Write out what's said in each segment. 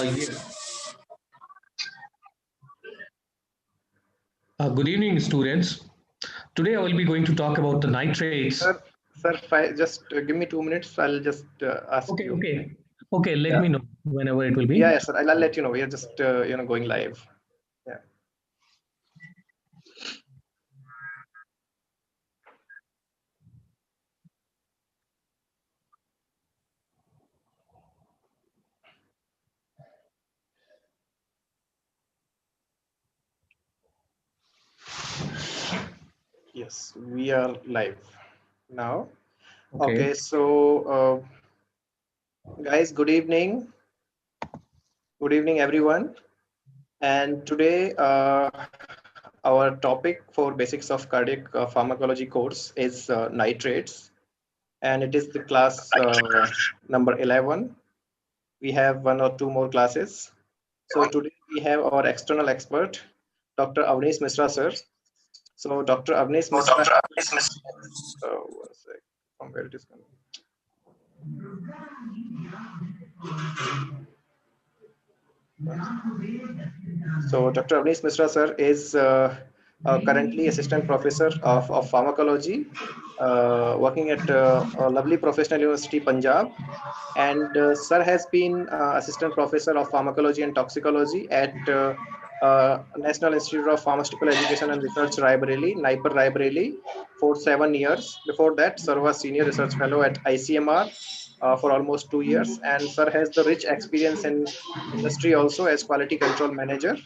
Yes. Good evening, students. Today I will be going to talk about the nitrates. Sir, just give me 2 minutes. I'll just ask Okay, you. okay. Okay, let Yeah, me know whenever it will be. yeah, sir. I'll let you know. We are just going live. Yeah. Yes, we are live now. Okay. Okay, so guys, good evening. Good evening, everyone. And today, our topic for basics of cardiac pharmacology course is nitrates, and it is the class number 11. We have one or two more classes. So today we have our external expert, Dr. Awanish Mishra, sir. So Dr. Awanish Mishra, one sec, from where it is coming. So Dr. Awanish Mishra, sir, is currently assistant professor of pharmacology, working at a lovely professional university, Punjab. And sir has been assistant professor of pharmacology and toxicology at National Institute of Pharmaceutical Education and Research, Raebareli, NIPER Raebareli, for 7 years. Before that, sir was senior research fellow at ICMR for almost 2 years, and sir has the rich experience in industry also as quality control manager.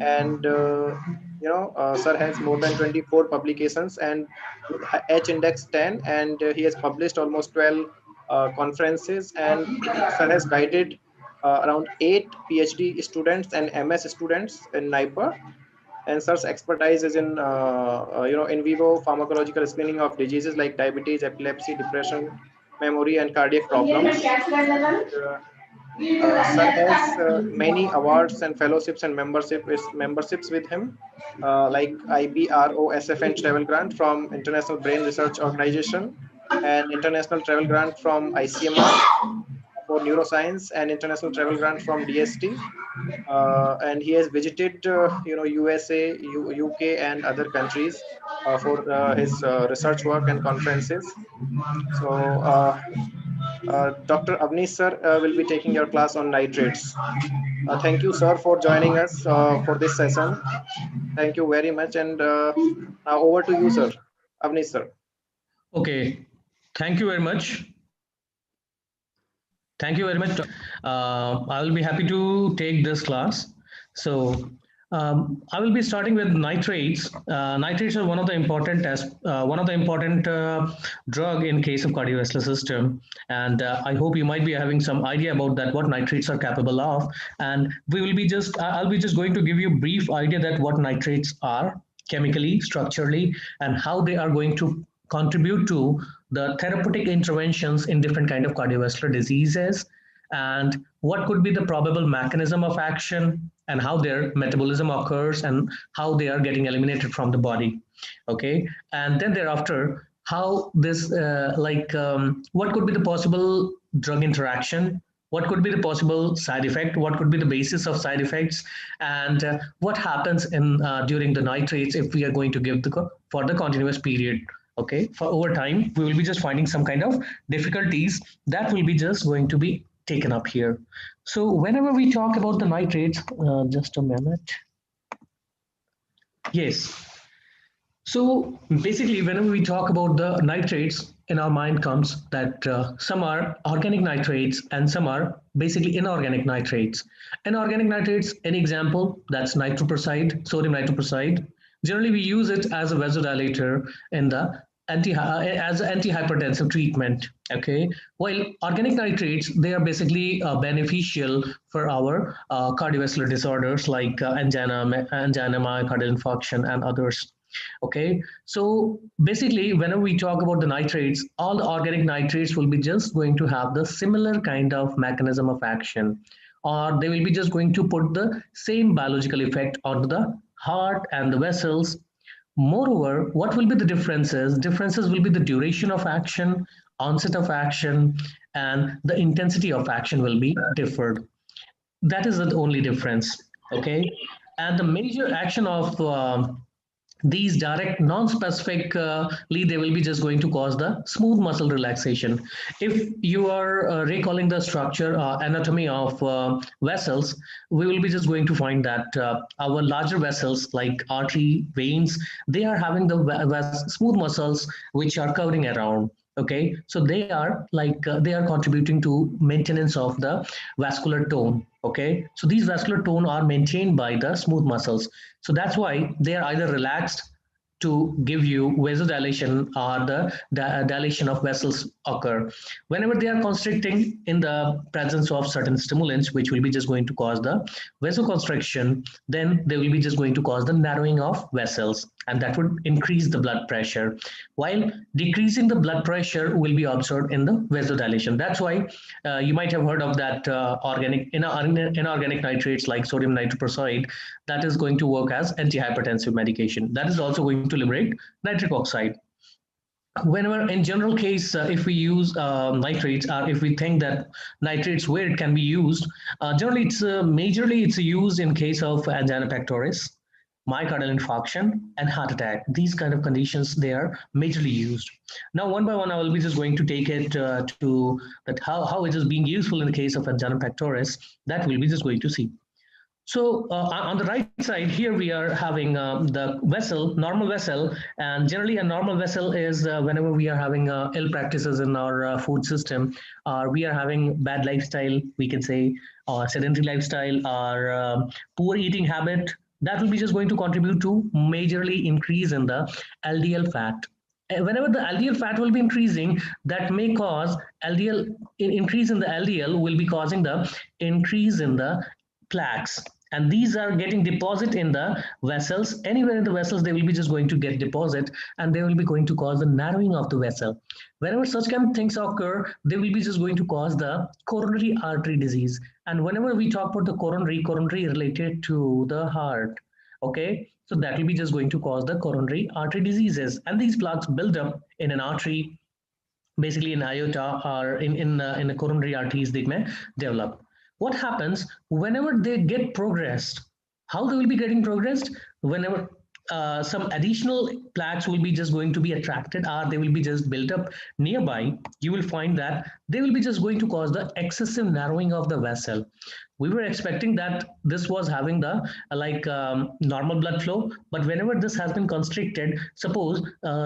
And sir has more than 24 publications and with H index 10, and he has published almost 12 conferences, and sir has guided around 8 PhD students and MS students in NIPER. And sir's expertise is in in vivo pharmacological screening of diseases like diabetes, epilepsy, depression, memory, and cardiac problems. Sir has many awards and fellowships and memberships with him, like IBROSFN Travel Grant from International Brain Research Organization, and International Travel Grant from ICMR for neuroscience, and International Travel Grant from DST. And he has visited, USA, UK, and other countries for his research work and conferences. So, Dr. Avnish sir will be taking your class on nitrates. Thank you, sir, for joining us for this session. Thank you very much. And now over to you, sir. Avnish, sir. Okay. Thank you very much. Thank you very much. I will be happy to take this class. So I will be starting with nitrates. Nitrates are one of the important drug in case of cardiovascular system, and I hope you might be having some idea about that what nitrates are capable of. And we will be just I'll be just going to give you a brief idea that what nitrates are chemically, structurally, and how they are going to contribute to the therapeutic interventions in different kind of cardiovascular diseases, and what could be the probable mechanism of action, and how their metabolism occurs, and how they are getting eliminated from the body. Okay, and then thereafter how this what could be the possible drug interaction, what could be the possible side effect, what could be the basis of side effects, and what happens in during the nitrates if we are going to give for the continuous period. Okay, for over time we will be just finding some kind of difficulties that will be just going to be taken up here. So whenever we talk about the nitrates, just a minute. Yes, so basically, whenever we talk about the nitrates, in our mind comes that some are organic nitrates and some are basically inorganic nitrates. Inorganic nitrates, an example, that's nitroprusside, sodium nitroprusside. Generally, we use it as a vasodilator in the as an antihypertensive treatment. Okay, while organic nitrates, they are basically beneficial for our cardiovascular disorders like angina, myocardial infarction, and others. Okay, so basically whenever we talk about the nitrates, all the organic nitrates will be just going to have the similar kind of mechanism of action, or they will be just going to put the same biological effect onto the heart and the vessels. Moreover, what will be the differences? Differences will be the duration of action, onset of action, and the intensity of action will be differed. That is the only difference. Okay, and the major action of these direct non-specifically they will be just going to cause the smooth muscle relaxation. If you are recalling the structure anatomy of vessels, we will be just going to find that our larger vessels like artery, veins, they are having the smooth muscles which are covering around. Okay, so they are like they are contributing to maintenance of the vascular tone. Okay, so these vascular tone are maintained by the smooth muscles, so that's why they are either relaxed to give you vasodilation or the dilation of vessels occur. Whenever they are constricting in the presence of certain stimulants, which will be just going to cause the vasoconstriction, then they will be just going to cause the narrowing of vessels, and that would increase the blood pressure. While decreasing the blood pressure will be observed in the vasodilation. That's why you might have heard of that inorganic nitrates like sodium nitroprusside that is going to work as antihypertensive medication. That is also going to liberate nitric oxide. Whenever in general case, if we use nitrates, or if we think that nitrates where it can be used, generally it's majorly it's used in case of angina pectoris, myocardial infarction, and heart attack. These kind of conditions they are majorly used. Now one by one I will be just going to take it to that how it is being useful in the case of angina pectoris. That we'll be just going to see. So on the right side here, we are having the vessel, normal vessel, and generally a normal vessel is whenever we are having ill practices in our food system, or we are having bad lifestyle, we can say, or sedentary lifestyle, or poor eating habit, that will be just going to contribute to majorly increase in the LDL fat. Whenever the LDL fat will be increasing, that may cause LDL increase in the LDL will be causing the increase in the plaques, and these are getting deposit in the vessels. Anywhere in the vessels they will be just going to get deposit, and they will be going to cause the narrowing of the vessel. Whenever such kind of things occur, they will be just going to cause the coronary artery disease. And whenever we talk about the coronary related to the heart, okay, so that will be just going to cause the coronary artery diseases, and these plaques build up in an artery, basically in aorta or in the coronary arteries they may develop. What happens whenever they get progressed? How they will be getting progressed? Whenever some additional plaques will be just going to be attracted, or they will be just built up nearby, you will find that they will be just going to cause the excessive narrowing of the vessel. We were expecting that this was having the normal blood flow, but whenever this has been constricted, suppose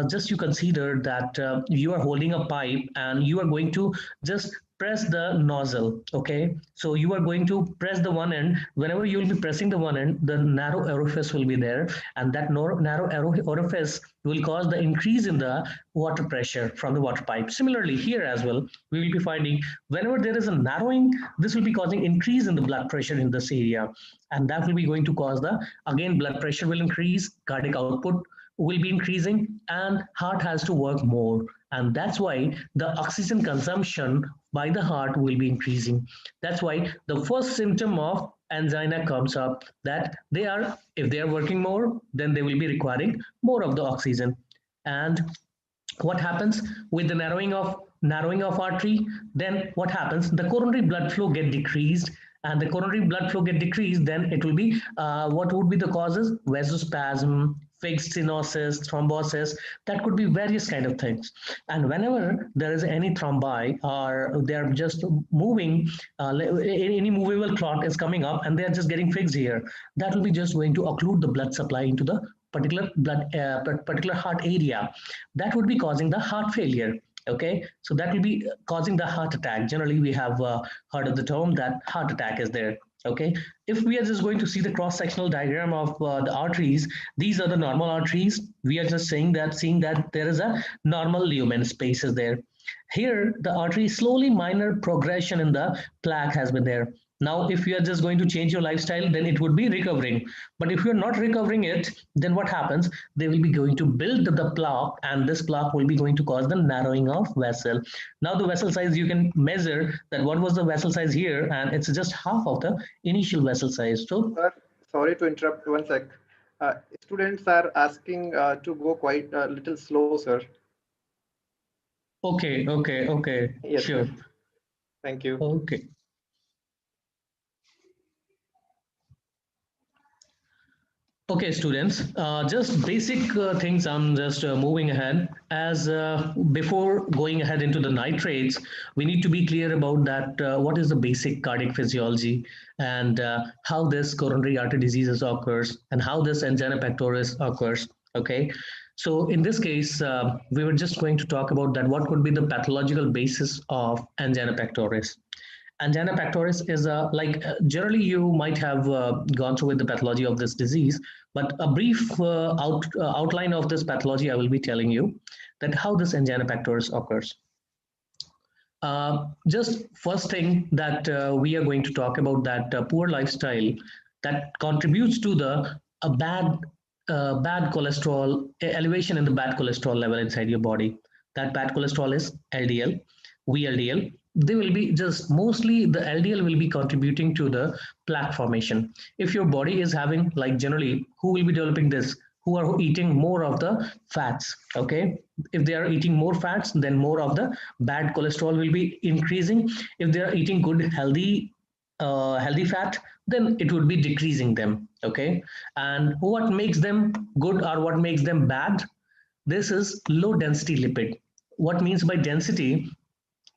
just you consider that you are holding a pipe and you are going to just press the nozzle. Okay, so you are going to press the one end. Whenever you will be pressing the one end, the narrow orifice will be there, and that narrow orifice will cause the increase in the water pressure from the water pipe. Similarly here as well, we will be finding whenever there is a narrowing, this will be causing increase in the blood pressure in this area, and that will be going to cause the, again, blood pressure will increase, cardiac output will be increasing, and heart has to work more, and that's why the oxygen consumption by the heart will be increasing. That's why the first symptom of angina comes up, that they are, if they are working more, then they will be requiring more of the oxygen. And what happens with the narrowing of artery? Then what happens, the coronary blood flow get decreased, and the coronary blood flow get decreased, then it will be what would be the causes? Vasospasm, fixed stenosis, thrombosis. That could be various kind of things. And whenever there is any thrombi, or they are just moving, any movable clot is coming up and they are just getting fixed here, that will be just going to occlude the blood supply into the particular heart area. That would be causing the heart failure. Okay, so that will be causing the heart attack. Generally we have heard of the term that heart attack is there. Okay, if we are just going to see the cross-sectional diagram of the arteries, these are the normal arteries. We are just seeing that there is a normal lumen space is there. Here the artery, slowly minor progression in the plaque has been there. Now if you are just going to change your lifestyle, then it would be recovering. But if you're not recovering it, then what happens? They will be going to build the plaque, and this plaque will be going to cause the narrowing of vessel. Now the vessel size, you can measure that what was the vessel size here, and it's just half of the initial vessel size. So Sir, sorry to interrupt one sec. Students are asking to go quite a little slow, sir. Okay, Yes, sir. sure. Thank you. Okay. Okay, students, just basic things. I'm just moving ahead. As before going ahead into the nitrates, we need to be clear about that. What is the basic cardiac physiology and how this coronary artery diseases occurs and how this angina pectoris occurs. Okay, so in this case, we were just going to talk about that. What could be the pathological basis of angina pectoris? Angina pectoris is a generally you might have gone through with the pathology of this disease, but a brief outline of this pathology I will be telling you that how this angina pectoris occurs. Just first thing that we are going to talk about that poor lifestyle that contributes to the a bad cholesterol elevation in the bad cholesterol level inside your body. That bad cholesterol is LDL, VLDL. They will be just mostly the LDL will be contributing to the plaque formation. If your body is having like generally who will be developing this? Who are eating more of the fats? Okay, if they are eating more fats, then more of the bad cholesterol will be increasing. If they are eating good healthy fat, then it would be decreasing them. Okay, and what makes them good or what makes them bad? This is low density lipid. What means by density?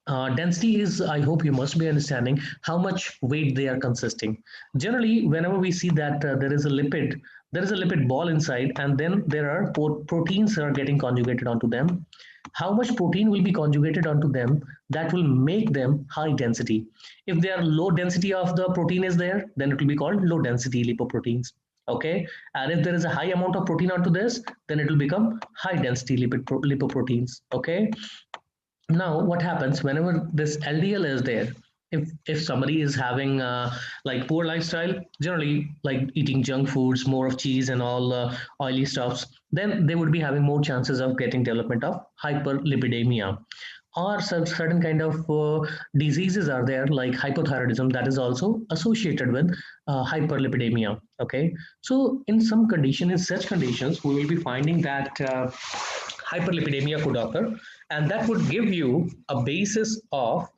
Density is, I hope you must be understanding how much weight they are consisting. Generally, whenever we see that there is a lipid ball inside, and then there are proteins that are getting conjugated onto them. How much protein will be conjugated onto them that will make them high density? If they are low density of the protein is there, then it will be called low density lipoproteins. Okay, and if there is a high amount of protein onto this, then it will become high density lipoproteins. Okay, now what happens whenever this LDL is there? If somebody is having like poor lifestyle, generally like eating junk foods, more of cheese and all oily stuffs, then they would be having more chances of getting development of hyperlipidemia, or certain kind of diseases are there like hypothyroidism that is also associated with hyperlipidemia. Okay, so in some condition, in such conditions, we will be finding that hyperlipidemia could occur, and that would give you a basis of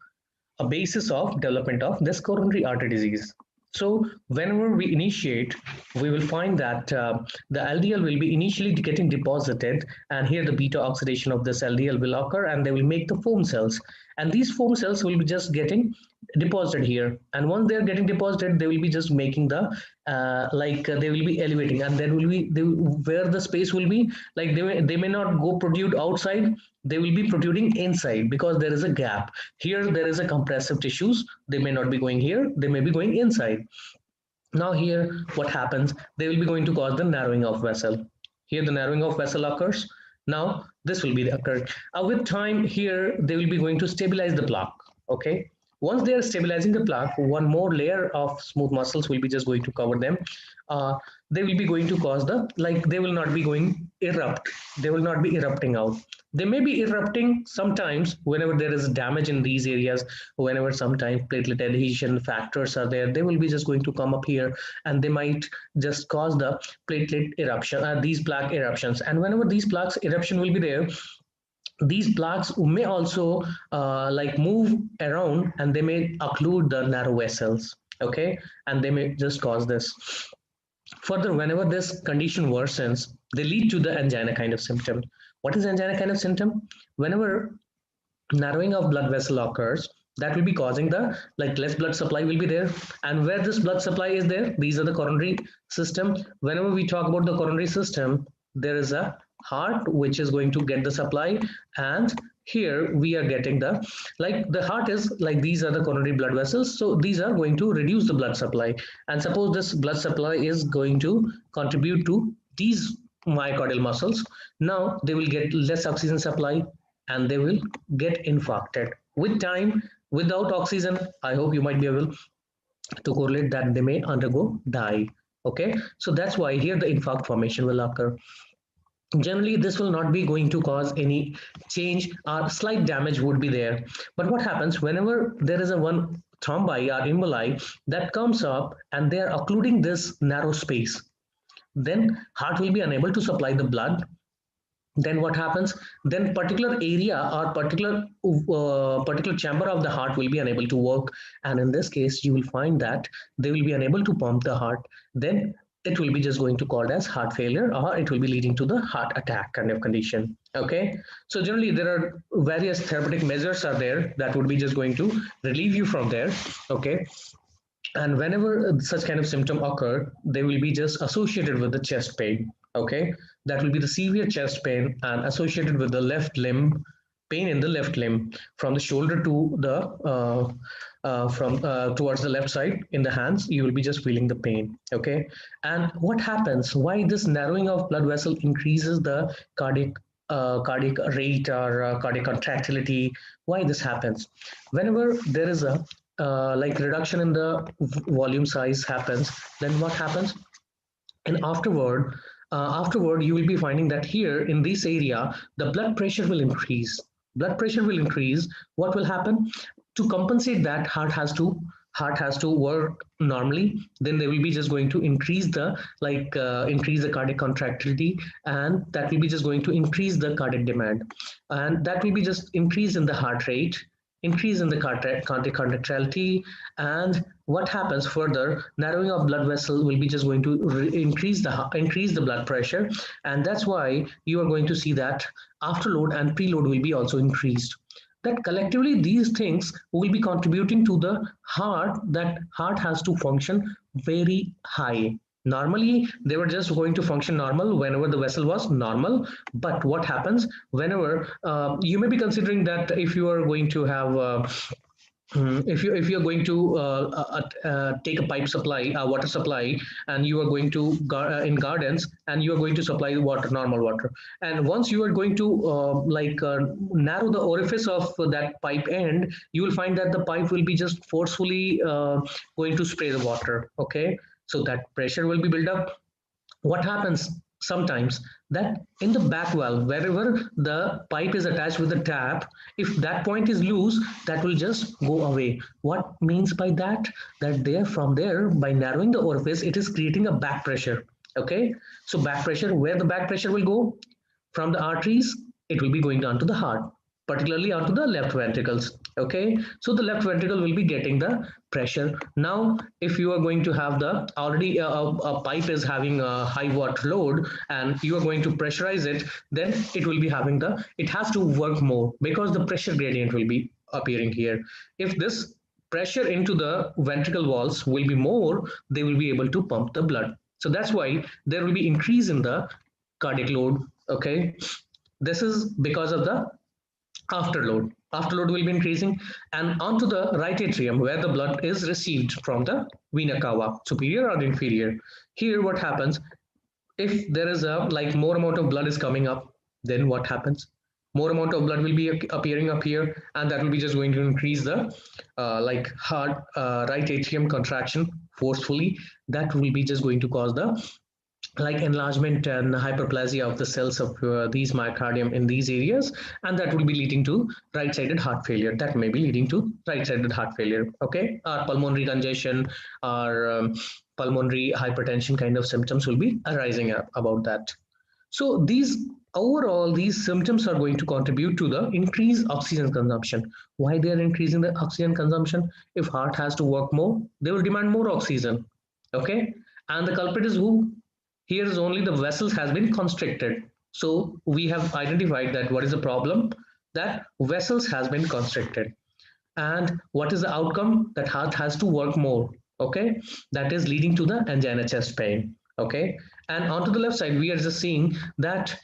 development of this coronary artery disease. So whenever we initiate, we will find that the LDL will be initially getting deposited, and here the beta oxidation of this LDL will occur, and they will make the foam cells. And these foam cells will be just getting deposited here. And once they are getting deposited, they will be just making the they will be elevating, and there will be where the space will be like they may not go protrude outside, they will be protruding inside because there is a gap here. There is a compressive tissues, they may not be going here, they may be going inside. Now here what happens, they will be going to cause the narrowing of vessel. Here the narrowing of vessel occurs. Now this will be the occur with time. Here they will be going to stabilize the plaque. Okay, once they are stabilizing the plaque, one more layer of smooth muscles will be just going to cover them. uh, they will be going to cause the like they will not be going erupt, they will not be erupting out. They may be erupting sometimes whenever there is damage in these areas, whenever sometimes platelet adhesion factors are there, they will be just going to come up here, and they might just cause the platelet eruption, these plaque eruptions. And whenever these plaques eruption will be there, these plaques may also move around, and they may occlude the narrow vessels. Okay, and they may just cause this. Further, whenever this condition worsens, they lead to the angina kind of symptom. What is angina kind of symptom? Whenever narrowing of blood vessel occurs, that will be causing the like less blood supply will be there. And where this blood supply is there, these are the coronary system. Whenever we talk about the coronary system, there is a heart which is going to get the supply, and here we are getting the like the heart is like these are the coronary blood vessels, so these are going to reduce the blood supply. And suppose this blood supply is going to contribute to these myocardial muscles, now they will get less oxygen supply, and they will get infarcted with time. Without oxygen, I hope you might be able to correlate that they may undergo die. Okay, so that's why here the infarct formation will occur. Generally this will not be going to cause any change, or slight damage would be there. But what happens whenever there is a one thrombi or emboli that comes up, and they are occluding this narrow space, then heart will be unable to supply the blood. Then what happens? Then particular area or particular chamber of the heart will be unable to work, and in this case you will find that they will be unable to pump the heart. Then it will be just going to called as heart failure, or it will be leading to the heart attack kind of condition. Okay, so generally there are various therapeutic measures are there that would be just going to relieve you from there. Okay, and whenever such kind of symptom occur, they will be just associated with the chest pain. Okay, that will be the severe chest pain and associated with the left limb, pain in the left limb from the shoulder to the from towards the left side in the hands. You will be just feeling the pain. Okay, and what happens, why this narrowing of blood vessel increases the cardiac rate or cardiac contractility? Why this happens? Whenever there is a like reduction in the volume size happens, then what happens? And afterward you will be finding that here in this area the blood pressure will increase. Blood pressure will increase. What will happen? To compensate that, heart has to work normally. Then they will be just going to increase the increase the cardiac contractility, and that will be just going to increase the cardiac demand, and that will be just increase in the heart rate, increase in the cardiac contractility. And what happens further? Narrowing of blood vessel will be just going to increase the blood pressure, and that's why you are going to see that afterload and preload will be also increased. That collectively these things will be contributing to the heart, that heart has to function very high. Normally they were just going to function normal whenever the vessel was normal. But what happens whenever you may be considering that if you are going to have if you're going to take a pipe supply, a water supply, and you are going to in gardens, and you are going to supply the water, normal water, and once you are going to narrow the orifice of that pipe end, you will find that the pipe will be just forcefully going to spray the water. Okay, so that pressure will be built up. What happens sometimes, that in the back valve, wherever the pipe is attached with the tap, if that point is loose, that will just go away. What means by that? That there, from there, by narrowing the orifice, it is creating a back pressure. Okay, so back pressure, where the back pressure will go? From the arteries, it will be going down to the heart, particularly onto the left ventricles. Okay, so the left ventricle will be getting the pressure. Now if you are going to have the already a pipe is having a high water load, and you are going to pressurize it, then it will be having the, it has to work more, because the pressure gradient will be appearing here. If this pressure into the ventricle walls will be more, they will be able to pump the blood. So that's why there will be increase in the cardiac load. Okay, this is because of the afterload. Afterload will be increasing, and onto the right atrium where the blood is received from the vena cava, superior or inferior. Here what happens, if there is a more amount of blood is coming up, then what happens? More amount of blood will be appearing up here, and that will be just going to increase the heart right atrium contraction forcefully. That will be just going to cause the enlargement and hyperplasia of the cells of these myocardium in these areas, and that will be leading to right-sided heart failure. That may be leading to right-sided heart failure. Okay, or pulmonary congestion, or pulmonary hypertension kind of symptoms will be arising about that. So these overall, these symptoms are going to contribute to the increased oxygen consumption. Why they are increasing the oxygen consumption? If heart has to work more, they will demand more oxygen. Okay, and the culprit is who? Here is only the vessels has been constricted. So we have identified that what is the problem? That vessels has been constricted. And what is the outcome? That heart has to work more. Okay, that is leading to the angina chest pain. Okay, and onto the left side we are just seeing that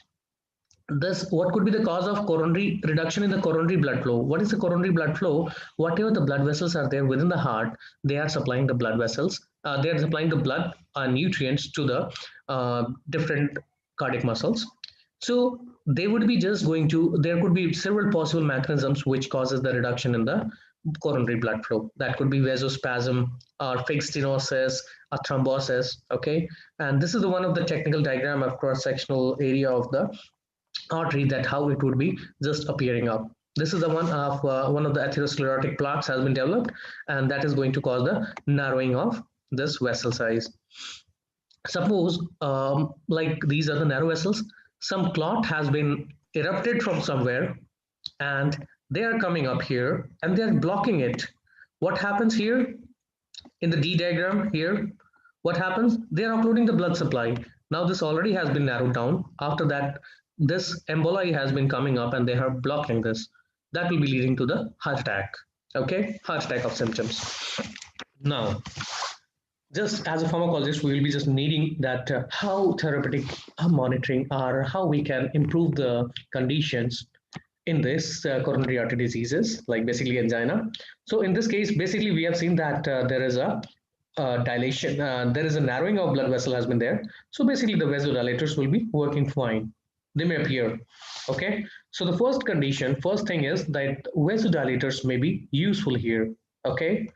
this, what could be the cause of coronary reduction in the coronary blood flow? What is the coronary blood flow? Whatever the blood vessels are there within the heart, they are supplying the blood vessels. They are supplying the blood nutrients to the different cardiac muscles. So they would be just going to, there could be several possible mechanisms which causes the reduction in the coronary blood flow. That could be vasospasm, or fixed stenosis, or thrombosis. Okay, and this is the one of the technical diagram of cross-sectional area of the artery, that how it would be just appearing up. This is the one of the atherosclerotic plaques has been developed, and that is going to cause the narrowing of this vessel size. Suppose like these are the narrow vessels, some clot has been erupted from somewhere and they are coming up here and they are blocking it. What happens here in the D diagram here? What happens? They are occluding the blood supply. Now this already has been narrowed down. After that, this emboli has been coming up and they are blocking this. That will be leading to the heart attack. Okay, heart attack of symptoms. Now, just as a pharmacologist, we will be just needing that how therapeutic monitoring or how we can improve the conditions in this coronary artery diseases, like basically angina. So in this case, basically we have seen that there is a dilation, there is a narrowing of blood vessel has been there. So basically the vasodilators will be working fine. They may appear. Okay. So the first condition, first thing is that vasodilators may be useful here. Okay.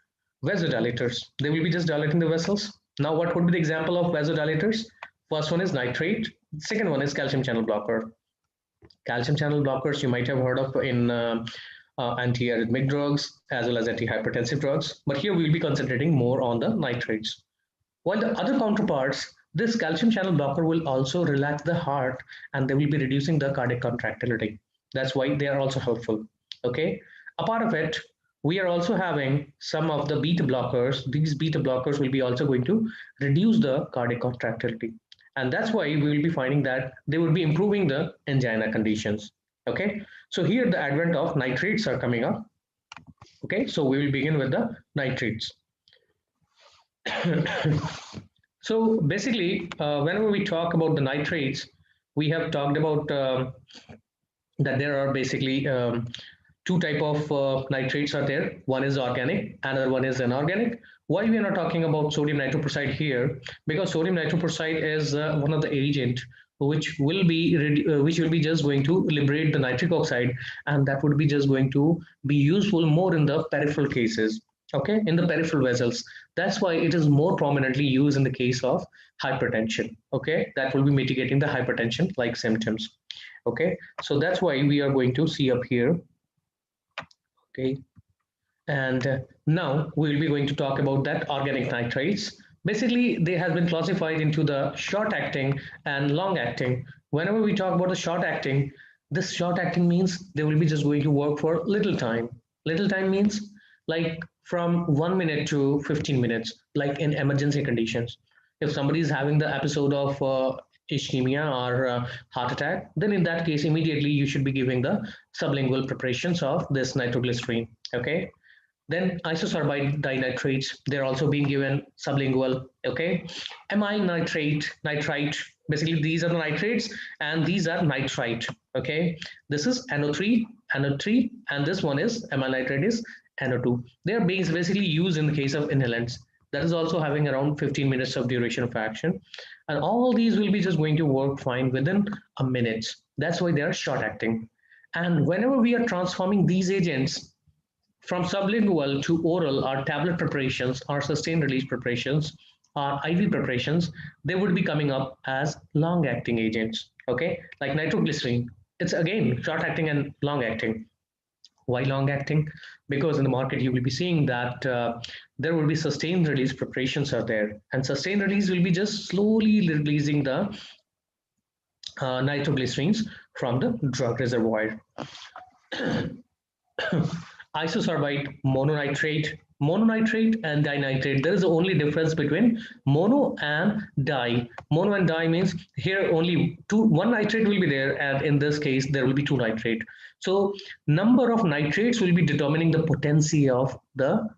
Vasodilators, they will be just dilating the vessels. Now, what would be the example of vasodilators? First one is nitrate. Second one is calcium channel blocker. Calcium channel blockers you might have heard of in anti-arrhythmic drugs as well as antihypertensive drugs. But here we will be concentrating more on the nitrates. While the other counterparts, this calcium channel blocker will also relax the heart and they will be reducing the cardiac contractility. That's why they are also helpful. Okay. Apart of it, we are also having some of the beta blockers. These beta blockers will be also going to reduce the cardiac contractility. And that's why we will be finding that they would be improving the angina conditions. Okay. So here the advent of nitrates are coming up. Okay. So we will begin with the nitrates. So basically, whenever we talk about the nitrates, we have talked about that there are basically two type of nitrates are there. One is organic, another one is inorganic. Why we are not talking about sodium nitroprusside here? Because sodium nitroprusside is one of the agent which will be just going to liberate the nitric oxide, and that would be just going to be useful more in the peripheral cases. Okay, in the peripheral vessels. That's why it is more prominently used in the case of hypertension. Okay, that will be mitigating the hypertension like symptoms. Okay, so that's why we are going to see up here. Okay, and now we will be going to talk about that organic nitrates. Basically, they have been classified into the short acting and long acting. Whenever we talk about the short acting, this short acting means they will be just going to work for little time. Little time means like from 1 minute to 15 minutes, like in emergency conditions. If somebody is having the episode of ischemia or heart attack, then in that case, immediately you should be giving the sublingual preparations of this nitroglycerine. Okay. Then isosorbide dinitrates, they're also being given sublingual. Okay. Amine nitrate, nitrite, basically these are the nitrates and these are nitrite. Okay. This is NO3, NO3, and this one is amine nitrate is NO2. They are being basically used in the case of inhalants. That is also having around 15 minutes of duration of action. And all these will be just going to work fine within a minute. That's why they are short acting. And whenever we are transforming these agents from sublingual to oral or tablet preparations or sustained release preparations or IV preparations, they would be coming up as long acting agents. Okay, like nitroglycerine. It's again short acting and long acting. Why long acting? Because in the market you will be seeing that there will be sustained release preparations are there, and sustained release will be just slowly releasing the nitroglycerines from the drug reservoir. Isosorbide mononitrate, mononitrate and dinitrate. There is the only difference between mono and di. Mono and di means here only one nitrate will be there, and in this case there will be two nitrate. So number of nitrates will be determining the potency of the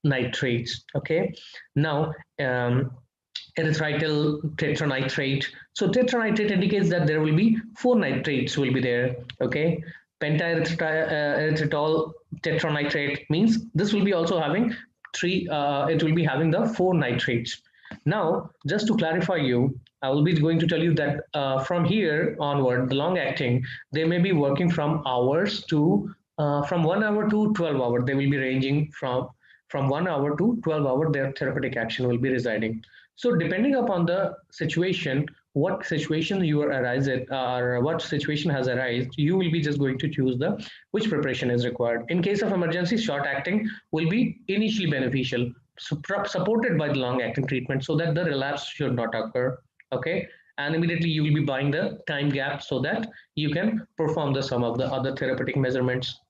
nitrates. Okay. Now erythritol tetranitrate. So tetranitrate indicates that there will be four nitrates will be there. Okay. Pentaerythritol tetranitrate means this will be also having three, it will be having the four nitrates. Now, just to clarify you, I will be going to tell you that from here onward, the long acting, they may be working from hours to, from 1 hour to 12 hours. They will be ranging from 1 hour to 12 hours, their therapeutic action will be residing. So depending upon the situation, what situation you are arising or what situation has arisen, you will be just going to choose the which preparation is required. In case of emergency, short acting will be initially beneficial. supported by the long-acting treatment so that the relapse should not occur. Okay, and immediately you will be buying the time gap so that you can perform the some of the other therapeutic measurements.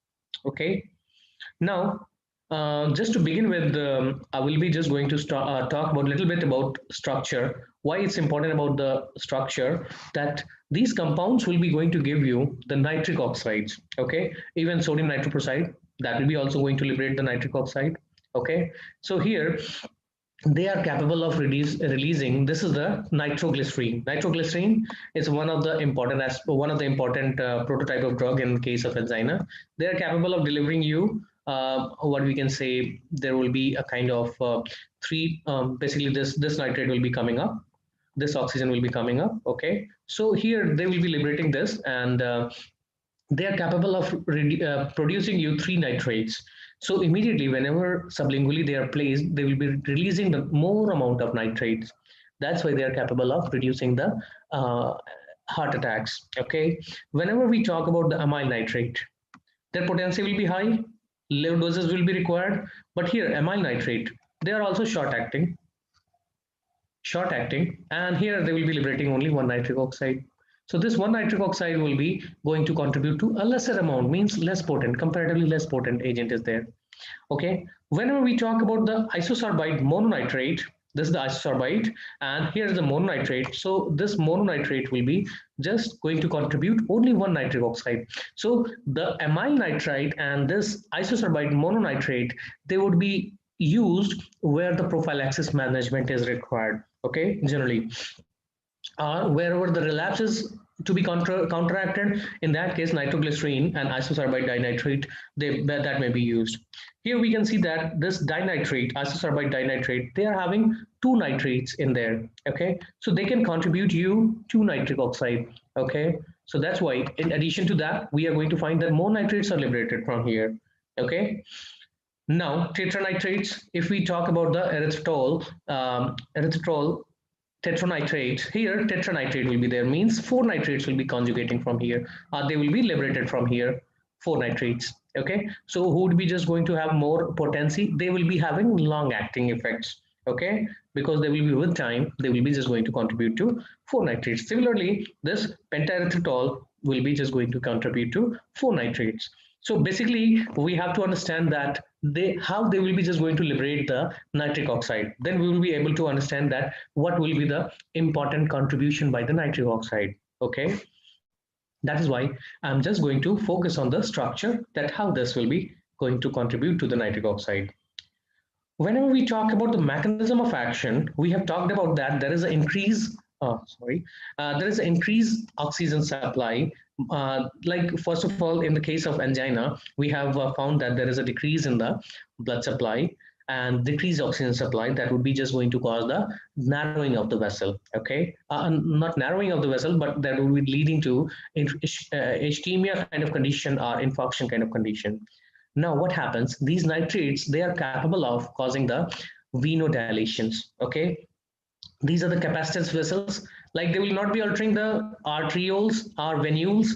Okay, now, just to begin with, I will be just going to talk about a little bit about structure. Why it's important about the structure, that these compounds will be going to give you the nitric oxides. Okay, even sodium nitroprusside, that will be also going to liberate the nitric oxide. Okay, so here they are capable of releasing. This is the nitroglycerine. Nitroglycerine is one of the important prototype of drug in case of angina. They are capable of delivering you what we can say. There will be a kind of three. Basically, this nitrate will be coming up. This oxygen will be coming up. Okay, so here they will be liberating this, and they are capable of producing you three nitrates. So immediately, whenever sublingually they are placed, they will be releasing the more amount of nitrates. That's why they are capable of reducing the uh, heart attacks. Okay, whenever we talk about the amyl nitrate, their potency will be high, low doses will be required. But here, amyl nitrate, they are also short acting, and here they will be liberating only one nitric oxide. So this one nitric oxide will be going to contribute to a lesser amount, means less potent, comparatively less potent agent is there. Okay, whenever we talk about the isosorbide mononitrate, this is the isosorbide, and here's the mononitrate. So this mononitrate will be just going to contribute only one nitric oxide. So the amyl nitrite and this isosorbide mononitrate, they would be used where the prophylaxis management is required. Okay, generally, or wherever the relapse is to be counteracted, in that case nitroglycerine and isosorbide dinitrate, that may be used. Here we can see that this dinitrate, isosorbide dinitrate, they are having two nitrates in there. Okay, so they can contribute you to nitric oxide. Okay, so that's why in addition to that, we are going to find that more nitrates are liberated from here. Okay, now tetranitrates, if we talk about the erythritol tetranitrate, here tetranitrate will be there, means four nitrates will be conjugating from here, they will be liberated from here, four nitrates. Okay, so who would be just going to have more potency? They will be having long acting effects. Okay, because they will be with time, they will be just going to contribute to four nitrates. Similarly, this pentaerythritol will be just going to contribute to four nitrates. So basically, we have to understand that how they will be just going to liberate the nitric oxide. Then we will be able to understand that what will be the important contribution by the nitric oxide. Okay, that is why I'm just going to focus on the structure, that how this will be going to contribute to the nitric oxide. Whenever we talk about the mechanism of action, we have talked about that there is an increase. There is an increased oxygen supply. Like first of all, in the case of angina, we have found that there is a decrease in the blood supply and decreased oxygen supply. That would be just going to cause the narrowing of the vessel. Okay, not narrowing of the vessel, but that would be leading to ischemia kind of condition or infarction kind of condition. Now, what happens? These nitrates, they are capable of causing the venodilations. Okay, these are the capacitance vessels. Like they will not be altering the arterioles or venules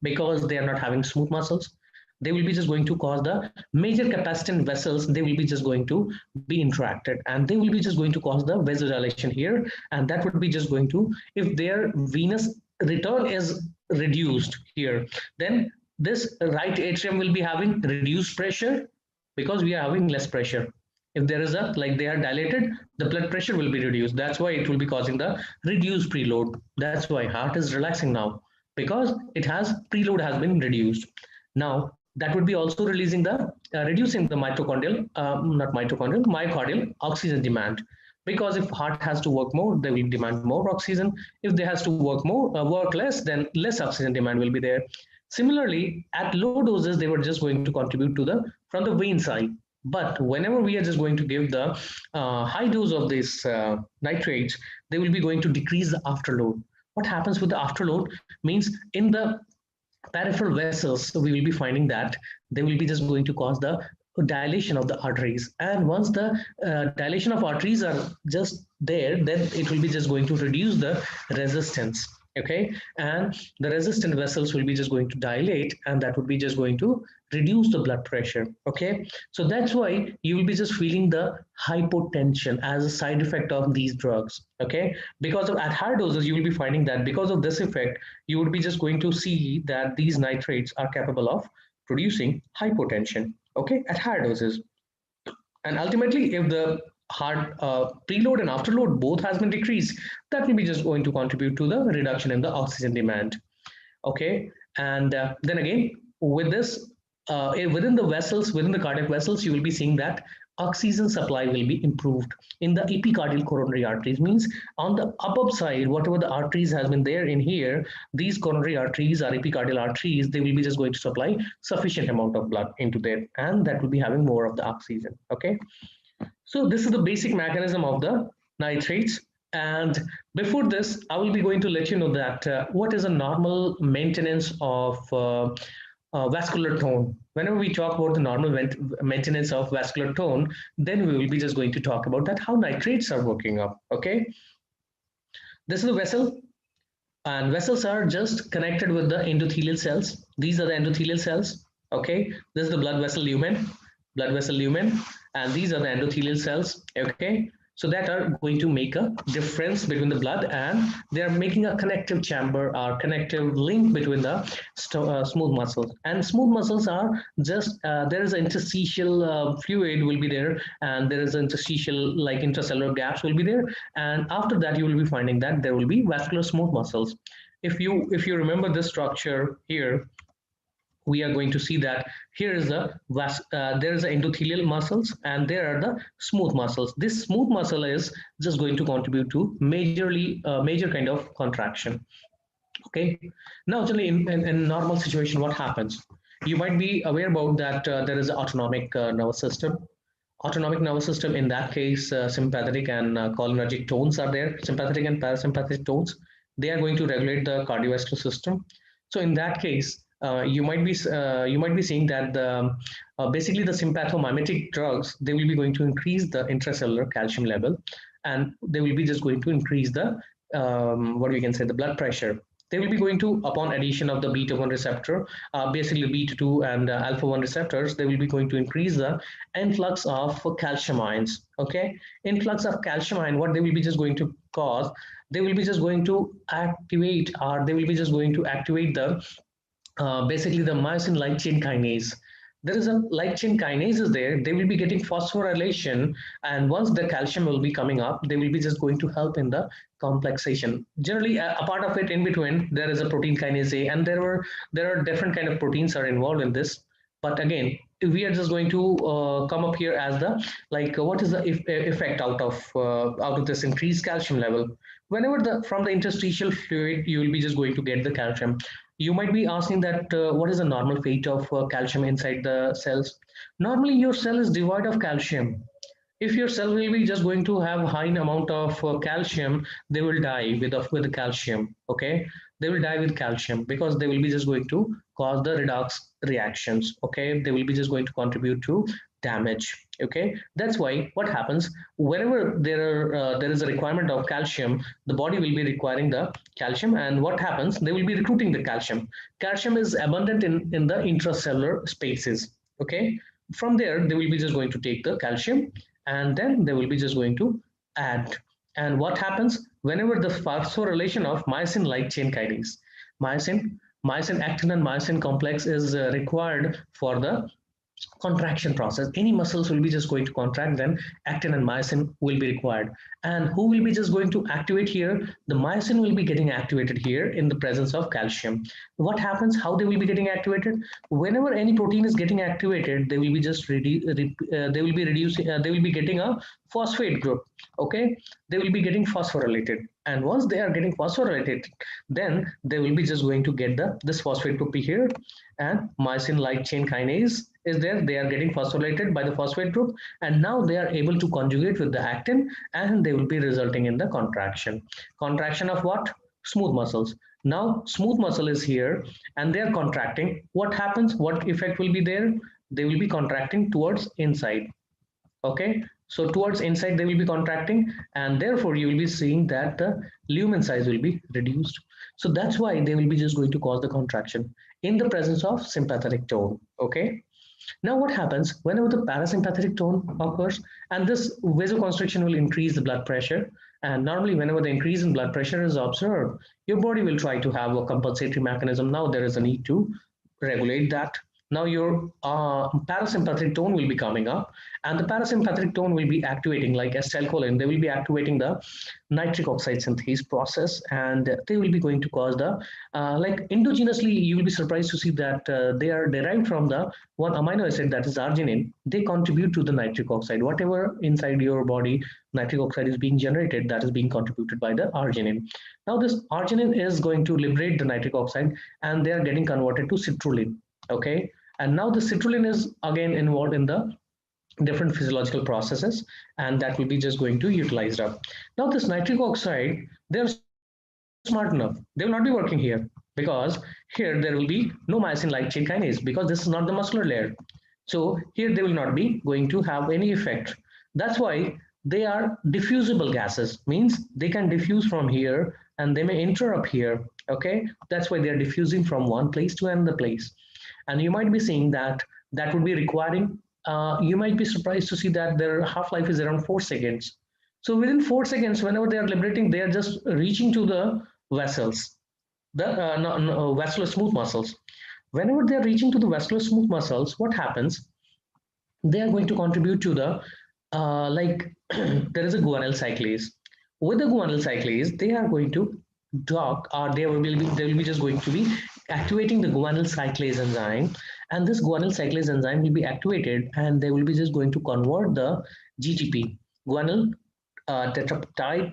because they are not having smooth muscles. They will be just going to cause the major capacitance vessels. They will be just going to be interacted, and they will be just going to cause the vasodilation here. And that would be just going to, if their venous return is reduced here, then this right atrium will be having reduced pressure because we are having less pressure. If there is a, like they are dilated, the blood pressure will be reduced. That's why it will be causing the reduced preload. That's why heart is relaxing now, because it has preload has been reduced. Now that would be also releasing the reducing the mitochondrial, not mitochondrial, myocardial oxygen demand. Because if heart has to work more, they will demand more oxygen. If they has to work less, then less oxygen demand will be there. Similarly, at low doses, they were just going to contribute to the from the vein side. But whenever we are just going to give the high dose of these nitrates, they will be going to decrease the afterload. What happens with the afterload means in the peripheral vessels, so we will be finding that they will be just going to cause the dilation of the arteries. And once the dilation of arteries are just there, then it will be just going to reduce the resistance. Okay, and the resistant vessels will be just going to dilate, and that would be just going to reduce the blood pressure. Okay, so that's why you will be just feeling the hypotension as a side effect of these drugs. Okay, because of at higher doses you will be finding that because of this effect you would be just going to see that these nitrates are capable of producing hypotension, okay, at higher doses. And ultimately, if the heart preload and afterload both has been decreased, that will be just going to contribute to the reduction in the oxygen demand. Okay, and then again, with this, within the vessels, within the cardiac vessels, you will be seeing that oxygen supply will be improved in the epicardial coronary arteries. Means on the above side, whatever the arteries has been there in here, these coronary arteries or epicardial arteries, they will be just going to supply sufficient amount of blood into there, and that will be having more of the oxygen. Okay, so this is the basic mechanism of the nitrates. And before this, I will be going to let you know that what is a normal maintenance of vascular tone. Whenever we talk about the normal maintenance of vascular tone, then we will be just going to talk about that, how nitrates are working up. Okay, this is the vessel, and vessels are just connected with the endothelial cells. These are the endothelial cells. Okay, this is the blood vessel lumen, and these are the endothelial cells. Okay, so that are going to make a difference between the blood, and they are making a connective chamber or connective link between the smooth muscles. And smooth muscles are just there is an interstitial fluid will be there, and there is interstitial like intracellular gaps will be there, and after that you will be finding that there will be vascular smooth muscles. If you remember this structure here, we are going to see that here is the there is the endothelial muscles, and there are the smooth muscles. This smooth muscle is just going to contribute to major kind of contraction. Okay, now generally in normal situation, what happens? You might be aware about that there is an autonomic nervous system. Autonomic nervous system, in that case, sympathetic and cholinergic tones are there. Sympathetic and parasympathetic tones, they are going to regulate the cardiovascular system. So in that case, you might be seeing that basically the sympathomimetic drugs, they will be going to increase the intracellular calcium level, and they will be just going to increase the what we can say, the blood pressure. They will be going to, upon addition of the beta 1 receptor, basically beta 2 and alpha 1 receptors, they will be going to increase the influx of calcium ions. Okay, influx of calcium ion, what they will be just going to cause, they will be just going to activate, or they will be just going to activate the basically the myosin light chain kinase. There is a light chain kinase is there. They will be getting phosphorylation, and once the calcium will be coming up, they will be just going to help in the complexation. Generally, a part of it in between, there is a protein kinase A, and there are different kind of proteins are involved in this. But again, we are just going to come up here as the like what is the effect out of this increased calcium level. Whenever the from the interstitial fluid, you will be just going to get the calcium. You might be asking that what is the normal fate of calcium inside the cells? Normally, your cell is devoid of calcium. If your cell will be just going to have high amount of calcium, they will die with the calcium. Okay, they will die with calcium because they will be just going to cause the redox reactions. Okay, they will be just going to contribute to damage. Okay, that's why what happens whenever there is a requirement of calcium, the body will be requiring the calcium, and what happens, they will be recruiting the calcium. Calcium is abundant in the intracellular spaces. Okay, from there they will be just going to take the calcium, and then they will be just going to add. And what happens whenever the phosphorylation of myosin light chain kinase, myosin actin and myosin complex is required for the contraction process. Any muscles will be just going to contract, then actin and myosin will be required. And who will be just going to activate here? The myosin will be getting activated here in the presence of calcium. What happens? How they will be getting activated? Whenever any protein is getting activated, they will be just they will be reducing. They will be getting a phosphate group. Okay, they will be getting phosphorylated. And once they are getting phosphorylated, then they will be just going to get this phosphate group here, and myosin light chain kinase is there. They are getting phosphorylated by the phosphate group, and now they are able to conjugate with the actin, and they will be resulting in the contraction of what? Smooth muscles. Now smooth muscle is here, and they are contracting. What happens? What effect will be there? They will be contracting towards inside. Okay, So towards inside they will be contracting, and therefore you will be seeing that the lumen size will be reduced. So that's why they will be just going to cause the contraction in the presence of sympathetic tone. Okay. Now what happens whenever the parasympathetic tone occurs, and this vasoconstriction will increase the blood pressure, and normally whenever the increase in blood pressure is observed, your body will try to have a compensatory mechanism. Now there is a need to regulate that. Now your parasympathetic tone will be coming up, and the parasympathetic tone will be activating, like acetylcholine. They will be activating the nitric oxide synthase process, and they will be going to cause the like endogenously. You will be surprised to see that they are derived from the one amino acid, that is arginine. They contribute to the nitric oxide. Whatever inside your body nitric oxide is being generated, that is being contributed by the arginine. Now this arginine is going to liberate the nitric oxide, and they are getting converted to citrulline. Okay, and now the citrulline is again involved in the different physiological processes, and that will be just going to utilized up. Now this nitric oxide, they are smart enough, they will not be working here, because here there will be no myosin light chain kinase, because this is not the muscular layer. So here they will not be going to have any effect. That's why they are diffusible gases, means they can diffuse from here and they may enter up here. Okay, that's why they are diffusing from one place to another place. And you might be seeing that that would be requiring, you might be surprised to see that their half-life is around 4 seconds. So within 4 seconds, whenever they are liberating, they are just reaching to the vessels, the vascular smooth muscles. Whenever they are reaching to the vascular smooth muscles, what happens? They are going to contribute to the like there is a guanyl cyclase. With the guanyl cyclase, they are going to dock, or they will be just going to be activating the guanyl cyclase enzyme, and this guanyl cyclase enzyme will be activated, and they will be just going to convert the GTP, guanyl tetrapeptide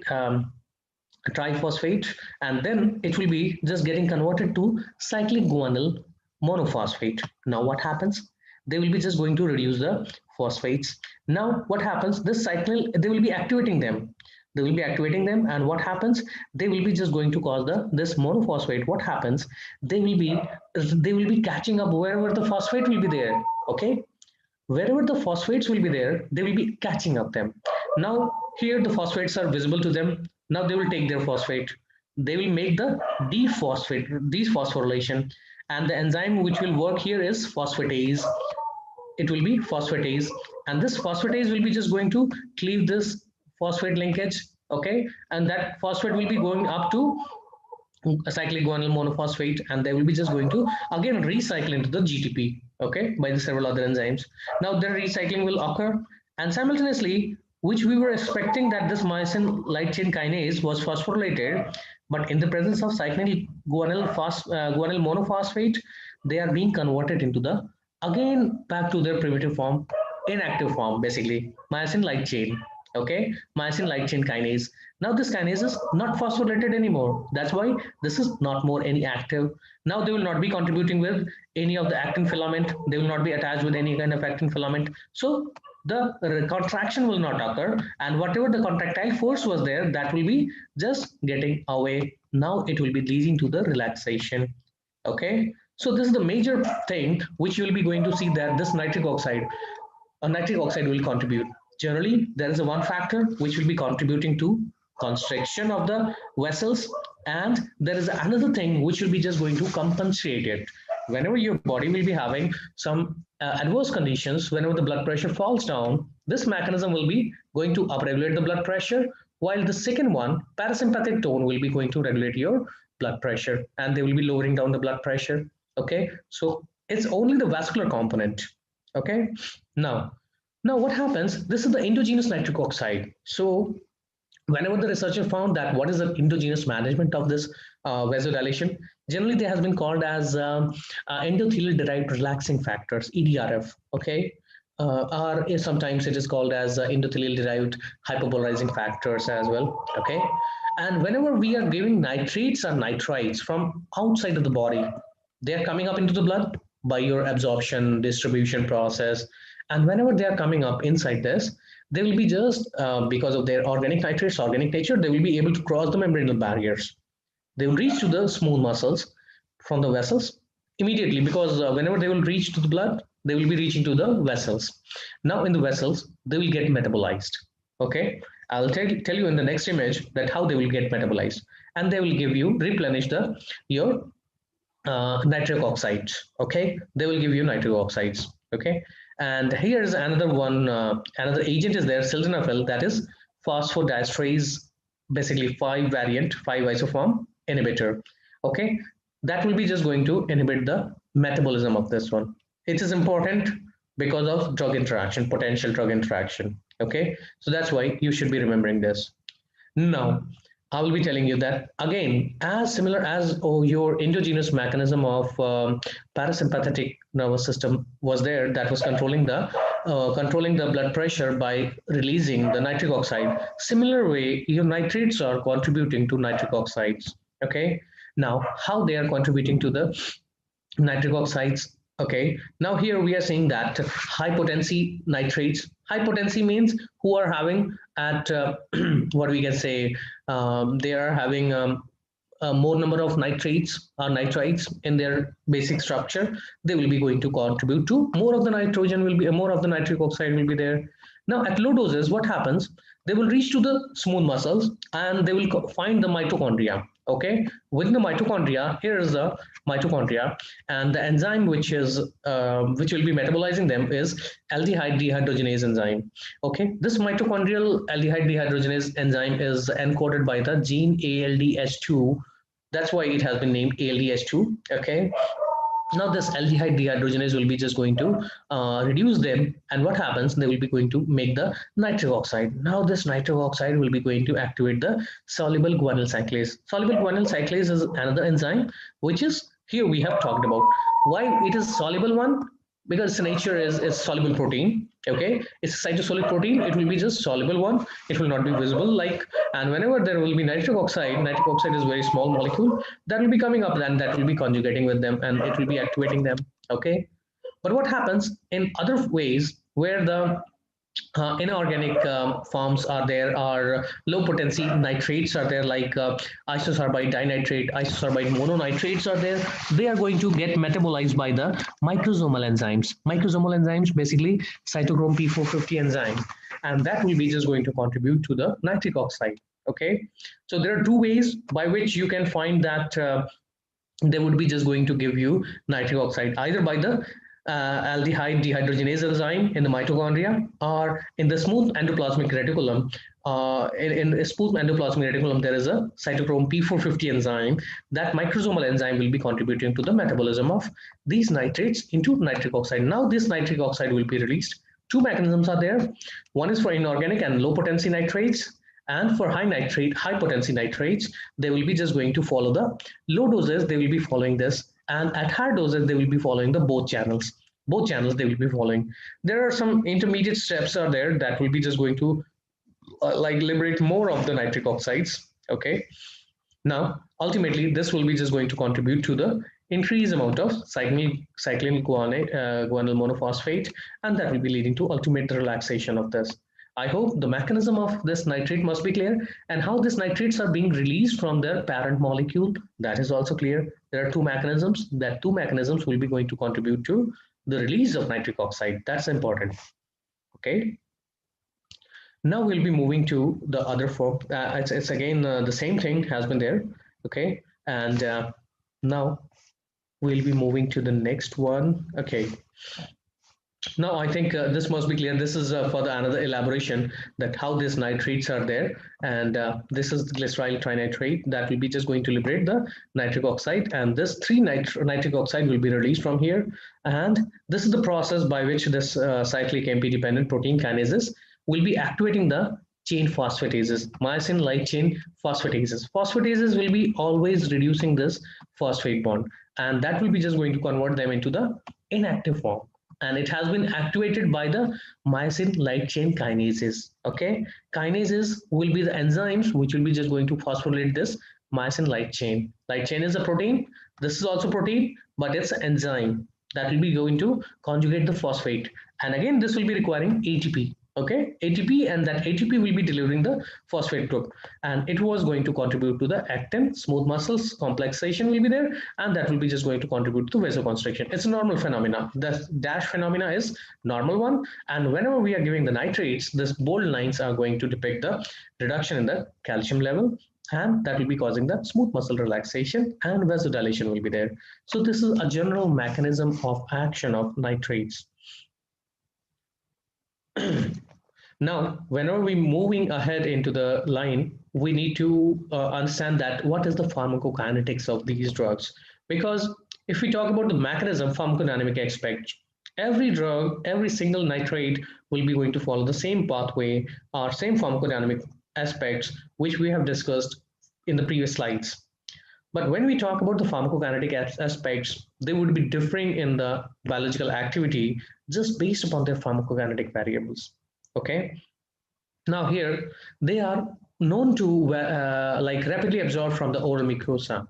triphosphate, and then it will be just getting converted to cyclic guanyl monophosphate. Now what happens? They will be just going to reduce the phosphates. Now what happens? This cycle, they will be activating them. They will be activating them, and what happens? They will be just going to cause the this monophosphate. What happens? They will be catching up wherever the phosphate will be there. Okay, wherever the phosphates will be there, they will be catching up them. Now here the phosphates are visible to them. Now they will take their phosphate. They will make the dephosphorylation, and the enzyme which will work here is phosphatase. It will be phosphatase, and this phosphatase will be just going to cleave this phosphate linkage. Okay, and that phosphate will be going up to a cyclic guanyl monophosphate, and they will be just going to again recycle into the GTP, okay, by the several other enzymes. Now their recycling will occur, and simultaneously, which we were expecting that this myosin light chain kinase was phosphorylated, but in the presence of cyclic guanyl monophosphate, they are being converted into the again back to their primitive form, inactive form, basically myosin light chain. Okay, myosin light chain kinase. Now this kinase is not phosphorylated anymore. That's why this is not more any active. Now they will not be contributing with any of the actin filament. They will not be attached with any kind of actin filament. So the contraction will not occur, and whatever the contractile force was there, that will be just getting away. Now it will be leading to the relaxation. Okay, so this is the major thing which you will be going to see, that this nitric oxide will contribute. Generally, there is a one factor which will be contributing to constriction of the vessels, and there is another thing which will be just going to compensate it. Whenever your body will be having some adverse conditions, whenever the blood pressure falls down, this mechanism will be going to upregulate the blood pressure, while the second one, parasympathetic tone, will be going to regulate your blood pressure, and they will be lowering down the blood pressure. Okay, so it's only the vascular component. Okay, now what happens? This is the endogenous nitric oxide. So whenever the researcher found that what is the endogenous management of this vasodilation, generally they has been called as endothelial derived relaxing factors, EDRF. Okay, or sometimes it is called as endothelial derived hyperpolarizing factors as well. Okay, and whenever we are giving nitrates or nitrites from outside of the body, they are coming up into the blood by your absorption distribution process, and whenever they are coming up inside this, they will be just because of their organic nitrates, organic nature, they will be able to cross the membranal barriers. They will reach to the smooth muscles from the vessels immediately, because whenever they will reach to the blood, they will be reaching to the vessels. Now in the vessels, they will get metabolized. Okay, I'll tell you in the next image that how they will get metabolized, and they will give you replenish the your nitric oxides. Okay, they will give you nitric oxides. Okay, and here's another one, another agent is there, sildenafil, that is phosphodiesterase, basically 5 variant 5 isoform inhibitor. Okay, that will be just going to inhibit the metabolism of this one. It is important because of drug interaction, potential drug interaction. Okay, so that's why you should be remembering this. Now, I will be telling you that again, as similar as your endogenous mechanism of parasympathetic nervous system was there, that was controlling the blood pressure by releasing the nitric oxide. Similar way, your nitrates are contributing to nitric oxides. Okay, now how they are contributing to the nitric oxides. Okay, now here we are saying that high potency nitrates. High potency means who are having at what we can say, they are having a more number of nitrates or nitrites in their basic structure. They will be going to contribute to more of the nitrogen, will be more of the nitric oxide will be there. Now at low doses, what happens? They will reach to the smooth muscles and they will find the mitochondria. Okay, within the mitochondria, here is the mitochondria, and the enzyme which will be metabolizing them is aldehyde dehydrogenase enzyme. Okay, this mitochondrial aldehyde dehydrogenase enzyme is encoded by the gene ALDH2. That's why it has been named ALDH2. Okay, now this aldehyde dehydrogenase will be just going to reduce them, and what happens, they will be going to make the nitric oxide. Now this nitric oxide will be going to activate the soluble guanyl cyclase. Soluble guanyl cyclase is another enzyme which is here we have talked about. Why it is soluble one? Because its nature is soluble protein. Okay, it's a cytosolic protein, it will be just soluble one, it will not be visible like, and whenever there will be nitric oxide is very small molecule that will be coming up, and that will be conjugating with them and it will be activating them. Okay, but what happens in other ways where the inorganic forms are there, are low potency nitrates are there, like isosorbide dinitrate, isosorbide mononitrates are there. They are going to get metabolized by the microsomal enzymes. Microsomal enzymes, basically cytochrome P450 enzyme, and that will be just going to contribute to the nitric oxide. Okay, so there are two ways by which you can find that they would be just going to give you nitric oxide, either by the aldehyde dehydrogenase enzyme in the mitochondria, or in the smooth endoplasmic reticulum. In a smooth endoplasmic reticulum, there is a cytochrome P450 enzyme. That microsomal enzyme will be contributing to the metabolism of these nitrates into nitric oxide. Now, this nitric oxide will be released. Two mechanisms are there. One is for inorganic and low potency nitrates, and for high potency nitrates, they will be just going to follow the low doses. They will be following this, and at higher doses they will be following the both channels they will be following. There are some intermediate steps are there that will be just going to like liberate more of the nitric oxides. Okay, now ultimately this will be just going to contribute to the increased amount of cyclic guanyl monophosphate, and that will be leading to ultimate relaxation of this. I hope the mechanism of this nitrate must be clear, and how these nitrates are being released from their parent molecule, that is also clear. There are two mechanisms. That two mechanisms will be going to contribute to the release of nitric oxide. That's important. Okay. Now we'll be moving to the other form. It's again the same thing has been there. Okay, and now we'll be moving to the next one. Okay. Now I think this must be clear. This is for the another elaboration that how these nitrates are there, and this is the glyceryl trinitrate that will be just going to liberate the nitric oxide, and this nitric oxide will be released from here, and this is the process by which this cyclic MP dependent protein kinases will be activating the chain phosphatases, myosin light chain phosphatases. Phosphatases will be always reducing this phosphate bond, and that will be just going to convert them into the inactive form, and it has been activated by the myosin light chain kinases. Okay, kinases will be the enzymes which will be just going to phosphorylate this myosin light chain. Light chain is a protein. This is also protein, but it's an enzyme that will be going to conjugate the phosphate. And again, this will be requiring ATP. okay, ATP, and that ATP will be delivering the phosphate group, and it was going to contribute to the actin, smooth muscles, complexation will be there, and that will be just going to contribute to vasoconstriction. It's a normal phenomena. The dash phenomena is normal one, and whenever we are giving the nitrates, this bold lines are going to depict the reduction in the calcium level, and that will be causing the smooth muscle relaxation, and vasodilation will be there. So this is a general mechanism of action of nitrates. Now, whenever we're moving ahead into the line, we need to understand that what is the pharmacokinetics of these drugs. Because if we talk about the mechanism, pharmacodynamic aspect, every drug, every single nitrate will be going to follow the same pathway or same pharmacodynamic aspects, which we have discussed in the previous slides. But when we talk about the pharmacokinetic aspects, they would be differing in the biological activity just based upon their pharmacokinetic variables. Okay. Now here they are known to like rapidly absorb from the oral mucosa.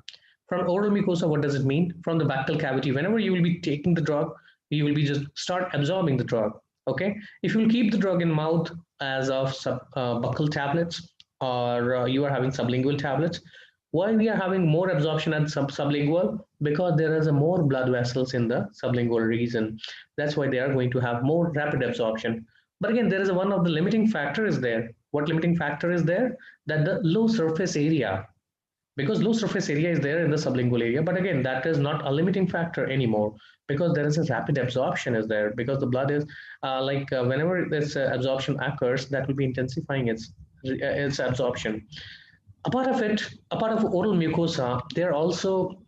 From oral mucosa, what does it mean? From the buccal cavity. Whenever you will be taking the drug, you will be just start absorbing the drug. Okay. If you will keep the drug in mouth as of buccal tablets, or you are having sublingual tablets, why we are having more absorption at sublingual? Because there is a more blood vessels in the sublingual region. That's why they are going to have more rapid absorption. But again, there is one of the limiting factor is there. What limiting factor is there? That the low surface area, because low surface area is there in the sublingual area. But again, that is not a limiting factor anymore, because there is a rapid absorption is there, because the blood is whenever this absorption occurs, that will be intensifying its absorption. Apart of it, apart of oral mucosa, they are also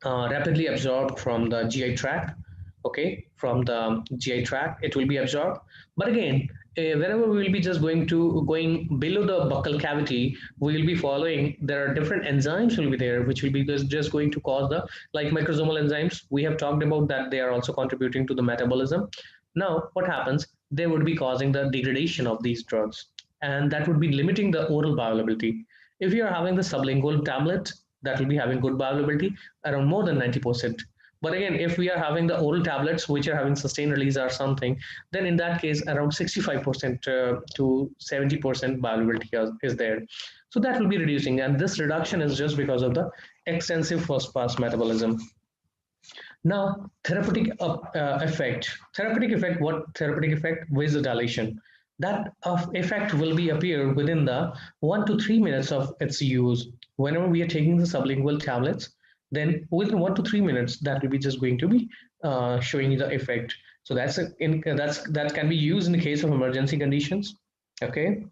rapidly absorbed from the GI tract. Okay, from the GI tract, it will be absorbed. But again, whenever we will be just going below the buccal cavity, we will be following. There are different enzymes will be there, which will be just going to cause the like microsomal enzymes. We have talked about that they are also contributing to the metabolism. Now, what happens? They would be causing the degradation of these drugs, and that would be limiting the oral bioavailability. If you are having the sublingual tablet, that will be having good bioavailability around more than 90%. But again, if we are having the oral tablets which are having sustained release or something, then in that case, around 65% to 70% bioavailability is there. So that will be reducing. And this reduction is just because of the extensive first pass metabolism. Now, therapeutic effect. Therapeutic effect, what therapeutic effect? Vasodilation. That effect will be appear within the 1 to 3 minutes of its use. Whenever we are taking the sublingual tablets, then within 1 to 3 minutes, that will be just going to be showing you the effect. So that can be used in the case of emergency conditions. Okay.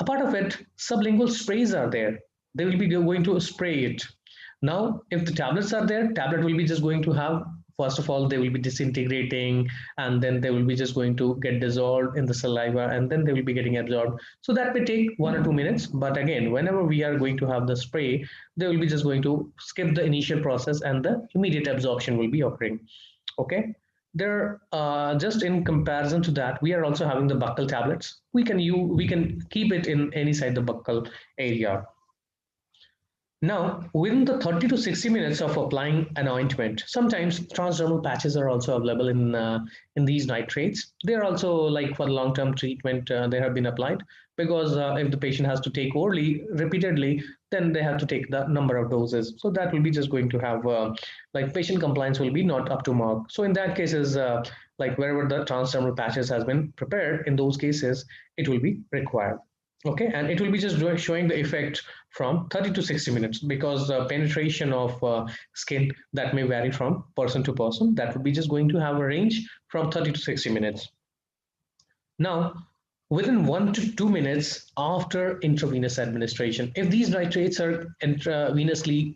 Apart of it, sublingual sprays are there. They will be going to spray it. Now, if the tablets are there, tablet will be just going to have, first of all, they will be disintegrating, and then they will be just going to get dissolved in the saliva, and then they will be getting absorbed. So that may take 1 or 2 minutes. But again, whenever we are going to have the spray, they will be just going to skip the initial process, and the immediate absorption will be occurring. Okay. There, just in comparison to that, we are also having the buccal tablets. We can keep it in any side the buccal area. Now, within the 30 to 60 minutes of applying an ointment, sometimes transdermal patches are also available in these nitrates. They are also like for long-term treatment. They have been applied because if the patient has to take orally repeatedly, then they have to take the number of doses. So that will be just going to have like patient compliance will be not up to mark. So in that cases, like wherever the transdermal patches has been prepared, in those cases, it will be required. Okay, and it will be just showing the effect from 30 to 60 minutes, because penetration of skin that may vary from person to person. That would be just going to have a range from 30 to 60 minutes. Now, within 1 to 2 minutes after intravenous administration, if these nitrates are intravenously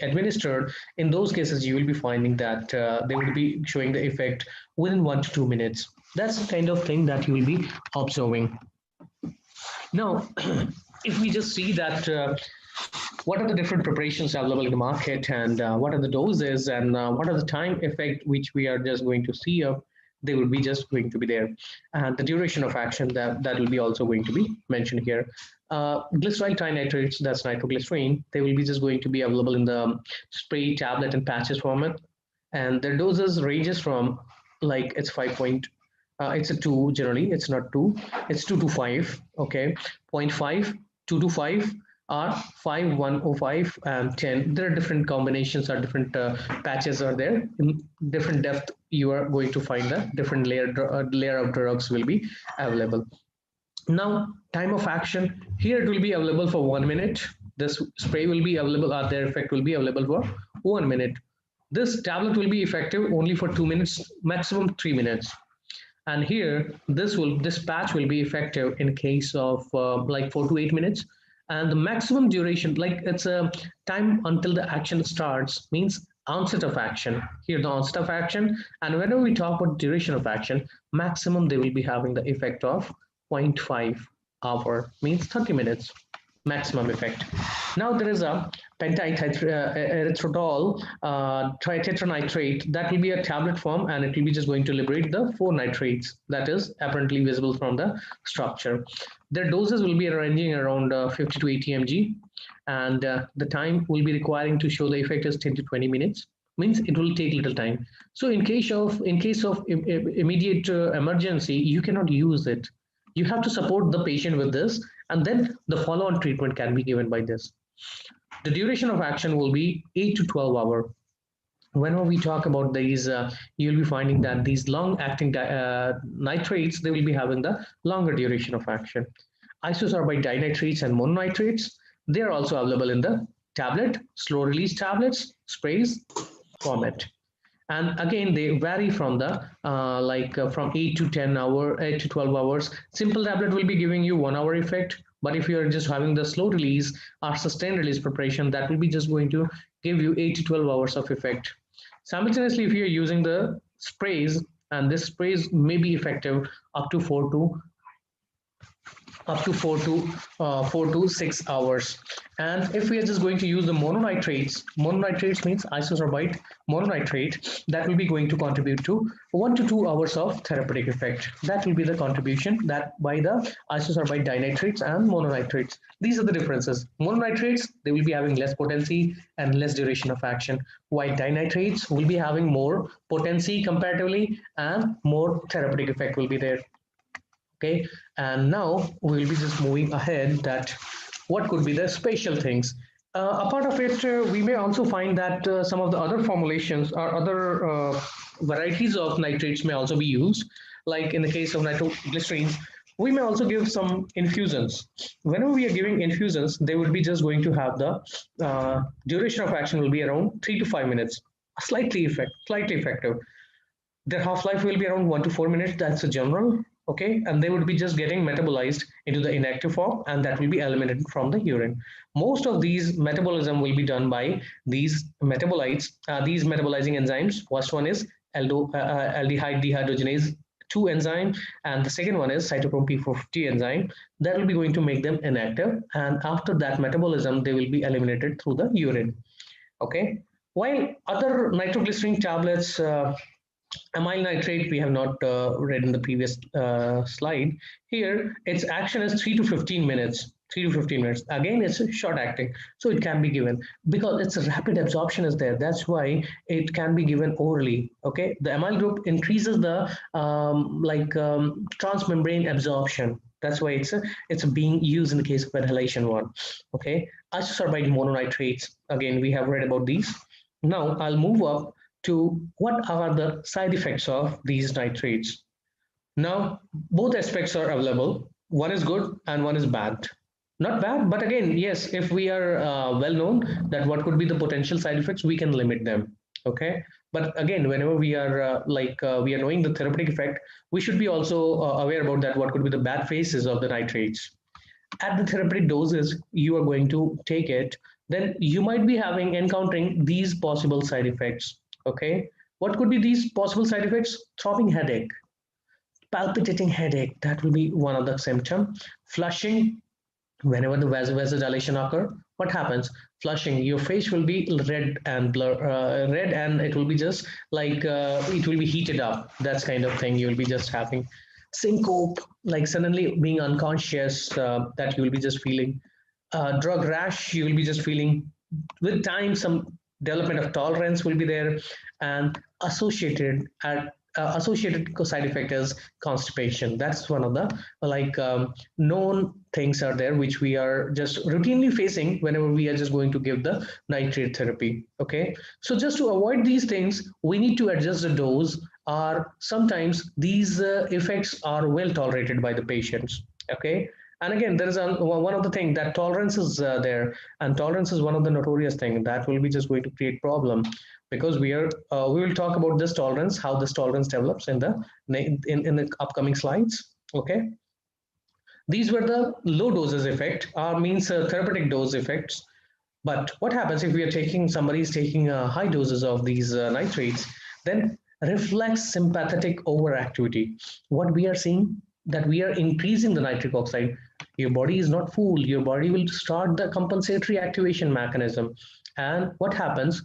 administered, in those cases you will be finding that they will be showing the effect within 1 to 2 minutes. That's the kind of thing that you will be observing. Now, if we just see that what are the different preparations available in the market, and what are the doses, and what are the time effect which we are just going to see of, they will be just going to be there, and the duration of action that will be also going to be mentioned here. Glyceryl trinitrates, that's nitroglycerine, they will be just going to be available in the spray, tablet, and patches format, and their doses ranges from like it's 5 It's a 2 generally, it's not 2, it's 2 to 5, okay, zero point 0.5, 2 to 5, or 5, 105, and 10. There are different combinations or different patches are there. In different depth, you are going to find the different layer of drugs will be available. Now, time of action, here it will be available for 1 minute. This spray will be available, or their effect will be available for 1 minute. This tablet will be effective only for 2 minutes, maximum 3 minutes. And here, this patch will be effective in case of like 4 to 8 minutes. And the maximum duration, like it's a time until the action starts, means onset of action. Here, the onset of action. And whenever we talk about duration of action, maximum they will be having the effect of 0.5 hour, means 30 minutes maximum effect. Now there is a pentierythritol tritetrannitrate that will be a tablet form, and it will be just going to liberate the 4 nitrates that is apparently visible from the structure. Their doses will be ranging around 50 to 80 mg, and the time will be requiring to show the effect is 10 to 20 minutes. Means it will take little time. So in case of immediate emergency, you cannot use it. You have to support the patient with this, and then the follow-on treatment can be given by this. The duration of action will be 8 to 12 hours. Whenever we talk about these, you'll be finding that these long-acting nitrates, they will be having the longer duration of action. Isosorbide dinitrates and mononitrates, they are also available in the tablet, slow-release tablets, sprays format. And again, they vary from the from 8 to 10 hour, 8 to 12 hours. Simple tablet will be giving you 1 hour effect, but if you're just having the slow release or sustained release preparation, that will be just going to give you 8 to 12 hours of effect. Simultaneously, if you're using the sprays, and this sprays may be effective up to 4 to 6 hours. And if we are just going to use the mononitrates means isosorbide mononitrate, that will be going to contribute to 1 to 2 hours of therapeutic effect. That will be the contribution that by the isosorbide dinitrates and mononitrates. These are the differences. Mononitrates, they will be having less potency and less duration of action, while dinitrates will be having more potency comparatively and more therapeutic effect will be there. Okay, and now we'll be just moving ahead that what could be the special things. Apart of it, we may also find that some of the other formulations or other varieties of nitrates may also be used. Like in the case of nitroglycerines, we may also give some infusions. Whenever we are giving infusions, they will be just going to have the duration of action will be around 3 to 5 minutes, slightly effective. Their half-life will be around 1 to 4 minutes. That's a general, okay, and they would be just getting metabolized into the inactive form, and that will be eliminated from the urine. Most of these metabolism will be done by these metabolites, these metabolizing enzymes. First one is aldehyde dehydrogenase 2 enzyme, and the second one is cytochrome P450 enzyme. That will be going to make them inactive, and after that metabolism, they will be eliminated through the urine. Okay, while other nitroglycerin tablets, amyl nitrate, we have not read in the previous slide. Here, its action is 3 to 15 minutes. 3 to 15 minutes. Again, it's short acting, so it can be given because its rapid absorption is there. That's why it can be given orally. Okay, the amyl group increases the transmembrane absorption. That's why it's being used in the case of inhalation one. Okay, isosorbide mononitrates. Again, we have read about these. Now I'll move up to what are the side effects of these nitrates. Now, both aspects are available. One is good and one is bad. Not bad, but again, yes, if we are well known that what could be the potential side effects, we can limit them. Okay, but again, whenever we are we are knowing the therapeutic effect, we should be also aware about that what could be the bad phases of the nitrates. At the therapeutic doses you are going to take it, then you might be encountering these possible side effects. Okay, what could be these possible side effects? Throbbing headache, palpitating headache, that will be one of the symptoms. Flushing, whenever the vasodilation occur, what happens? Flushing, your face will be red and red, and it will be just like it will be heated up. That's kind of thing you will be just having. Syncope, like suddenly being unconscious, that you will be just feeling. Drug rash, you will be just feeling. With time, some development of tolerance will be there, and associated associated side effect is constipation. That's one of the known things are there which we are just routinely facing whenever we are just going to give the nitrate therapy. Okay, so just to avoid these things, we need to adjust the dose, or sometimes these effects are well tolerated by the patients. Okay, and again, there is one of the thing that tolerance is there, and tolerance is one of the notorious thing that will be just going to create problem, because we will talk about this tolerance, how this tolerance develops in the upcoming slides. Okay, these were the low doses effect, means therapeutic dose effects. But what happens if we are taking somebody is taking high doses of these nitrates? Then reflex sympathetic overactivity. What we are seeing, that we are increasing the nitric oxide. Your body is not fooled. Your body will start the compensatory activation mechanism. And what happens?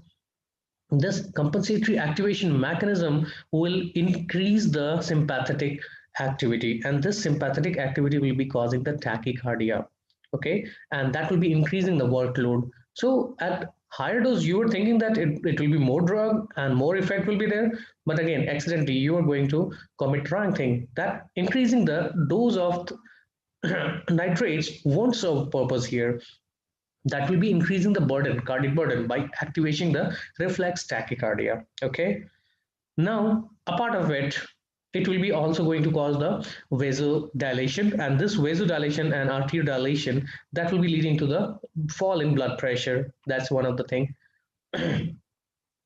This compensatory activation mechanism will increase the sympathetic activity, and this sympathetic activity will be causing the tachycardia. Okay, and that will be increasing the workload. So at higher dose, you were thinking that it will be more drug and more effect will be there, but again, accidentally, you are going to commit wrong thing. That increasing the dose of nitrates won't serve purpose here. That will be increasing the burden, cardiac burden, by activating the reflex tachycardia. Okay, now a part of it, it will be also going to cause the vasodilation, and this vasodilation and arterial dilation, that will be leading to the fall in blood pressure. That's one of the thing.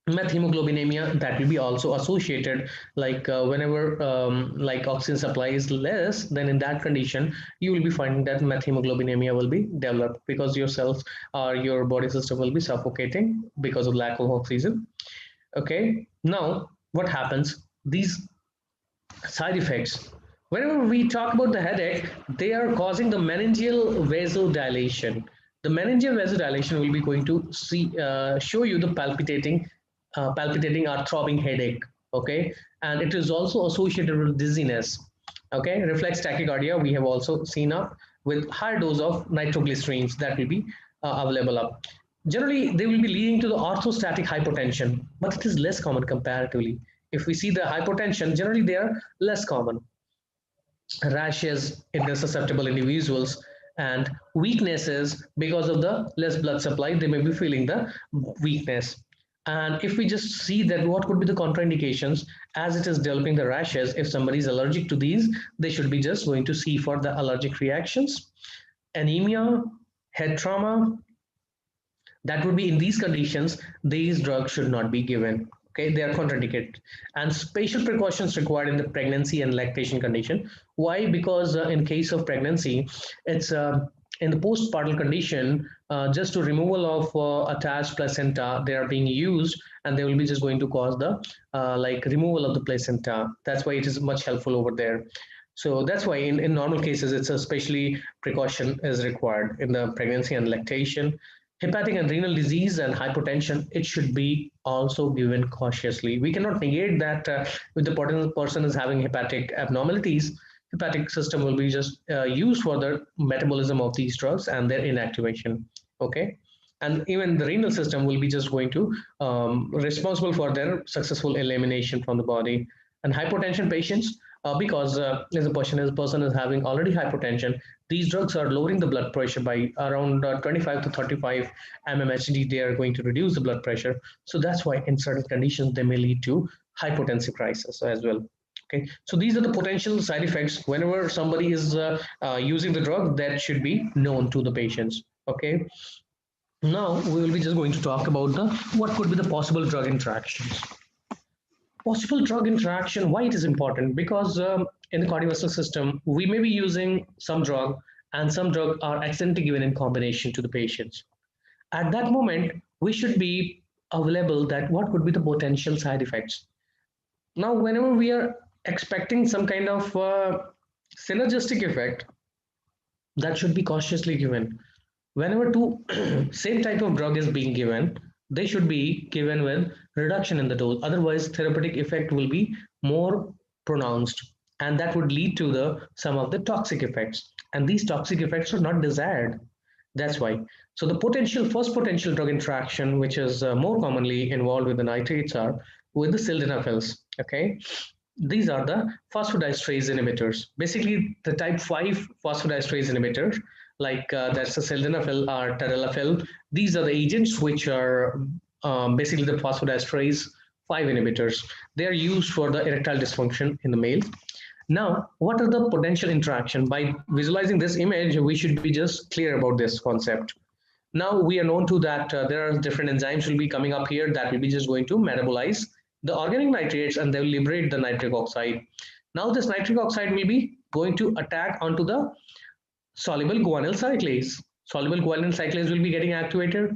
Methemoglobinemia, that will be also associated, whenever oxygen supply is less, then in that condition you will be finding that methemoglobinemia will be developed, because your cells or your body system will be suffocating because of lack of oxygen. Okay, now what happens, these side effects, whenever we talk about the headache, they are causing the meningeal vasodilation. The meningeal vasodilation will be going to show you the palpitating or throbbing headache. Okay, and it is also associated with dizziness. Okay, reflex tachycardia we have also seen up with higher dose of nitroglycerines that will be available up. Generally, they will be leading to the orthostatic hypotension, but it is less common comparatively. If we see the hypotension, generally they are less common. Rashes in the susceptible individuals, and weaknesses because of the less blood supply, they may be feeling the weakness. And if we just see that what could be the contraindications as it is developing the rashes, if somebody is allergic to these, they should be just going to see for the allergic reactions. Anemia, head trauma, that would be in these conditions, these drugs should not be given. Okay, they are contraindicated. And special precautions required in the pregnancy and lactation condition. Why? Because in case of pregnancy, it's in the postpartum condition, just to removal of attached placenta, they are being used, and they will be just going to cause the removal of the placenta. That's why it is much helpful over there. So that's why in normal cases, it's especially precaution is required in the pregnancy and lactation. Hepatic and renal disease and hypotension, it should be also given cautiously. We cannot negate that if the person is having hepatic abnormalities, hepatic system will be just used for the metabolism of these drugs and their inactivation. Okay, and even the renal system will be just going to responsible for their successful elimination from the body. And hypotension patients, because as a person is having already hypertension, these drugs are lowering the blood pressure by around 25 to 35 mmHg. They are going to reduce the blood pressure. So that's why in certain conditions, they may lead to hypotensive crisis as well. Okay, so these are the potential side effects whenever somebody is using the drug, that should be known to the patients. Okay, now we will be just going to talk about the what could be the possible drug interactions. Possible drug interaction, why it is important? Because in the cardiovascular system, we may be using some drug, and some drug are accidentally given in combination to the patients. At that moment, we should be available that what could be the potential side effects. Now, whenever we are expecting some kind of synergistic effect, that should be cautiously given. Whenever two same type of drug is being given, they should be given with reduction in the dose. Otherwise, therapeutic effect will be more pronounced, and that would lead to the some of the toxic effects. And these toxic effects are not desired. That's why. So the first potential drug interaction, which is more commonly involved with the nitrates, are with the sildenafils. Okay, these are the phosphodiesterase inhibitors. Basically, the type 5 phosphodiesterase inhibitor, like that's the sildenafil or tadalafil. These are the agents which are basically the phosphodiesterase 5 inhibitors. They are used for the erectile dysfunction in the male. Now, what are the potential interaction? By visualizing this image, we should be just clear about this concept. Now we are known to that there are different enzymes will be coming up here that will be just going to metabolize the organic nitrates and they will liberate the nitric oxide. Now this nitric oxide will be going to attack onto the soluble guanyl cyclase. Soluble guanyl cyclase will be getting activated.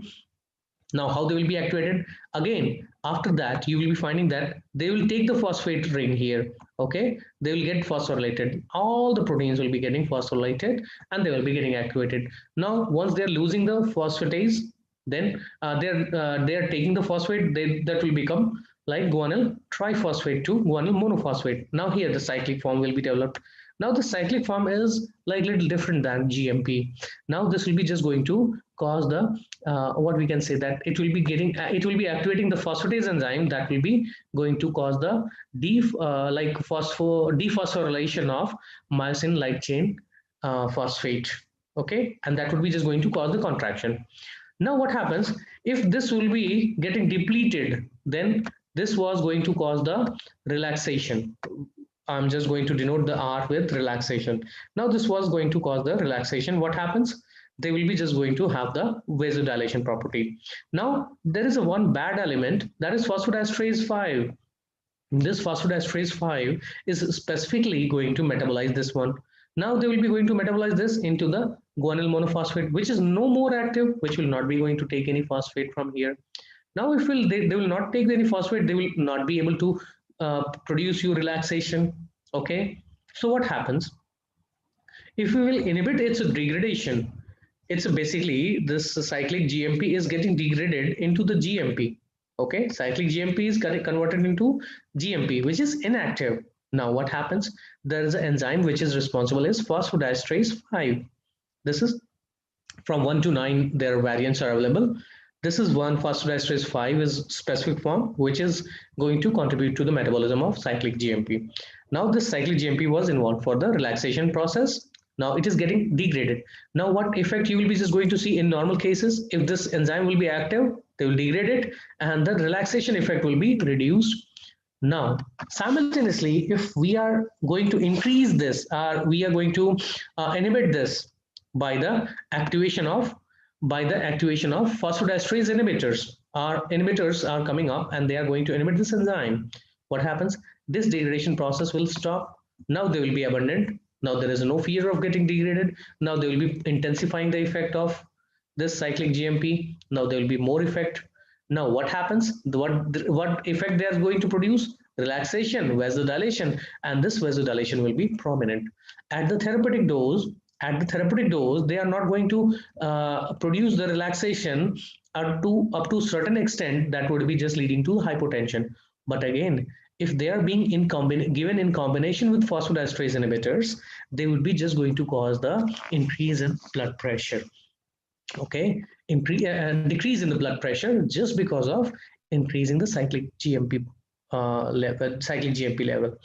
Now, how they will be activated? Again, after that, you will be finding that they will take the phosphate ring here. Okay, they will get phosphorylated. All the proteins will be getting phosphorylated and they will be getting activated. Now, once they are losing the phosphatase, then they are taking the phosphate. That will become like guanyl triphosphate to guanyl monophosphate. Now, here the cyclic form will be developed. Now, the cyclic form is like little different than GMP. Now, this will be just going to cause the what we can say that it will be activating the phosphatase enzyme that will be going to cause the dephosphorylation of myosin light chain phosphate. Okay, and that would be just going to cause the contraction. Now what happens if this will be getting depleted? Then this was going to cause the relaxation. I'm just going to denote the R with relaxation. Now this was going to cause the relaxation. What happens? They will be just going to have the vasodilation property. Now there is a one bad element, that is phosphodiesterase 5. This phosphodiesterase 5 is specifically going to metabolize this one. Now they will be going to metabolize this into the guanyl monophosphate, which is no more active, which will not be going to take any phosphate from here. Now if they will not take any phosphate, they will not be able to produce you relaxation. Okay, so what happens if we will inhibit its degradation? It's basically this cyclic GMP is getting degraded into the GMP. Okay, cyclic GMP is converted into GMP, which is inactive. Now what happens? There is an enzyme which is responsible as phosphodiesterase 5. This is from 1 to 9, their variants are available. This is one phosphodiesterase 5 is specific form, which is going to contribute to the metabolism of cyclic GMP. Now this cyclic GMP was involved for the relaxation process. Now it is getting degraded. Now what effect you will be just going to see in normal cases? If this enzyme will be active, they will degrade it and the relaxation effect will be reduced. Now, simultaneously, if we are going to increase this, or we are going to inhibit this by the activation of phosphodiesterase inhibitors. Our inhibitors are coming up and they are going to inhibit this enzyme. What happens? This degradation process will stop. Now they will be abundant. Now there is no fear of getting degraded. Now they will be intensifying the effect of this cyclic GMP. Now there will be more effect. Now what happens? What effect they are going to produce? Relaxation, vasodilation, and this vasodilation will be prominent. At the therapeutic dose, they are not going to produce the relaxation up to certain extent that would be just leading to hypotension. But again, if they are being given in combination with phosphodiesterase inhibitors, they would be just going to cause the increase in blood pressure. Okay, decrease in the blood pressure just because of increasing the cyclic GMP level,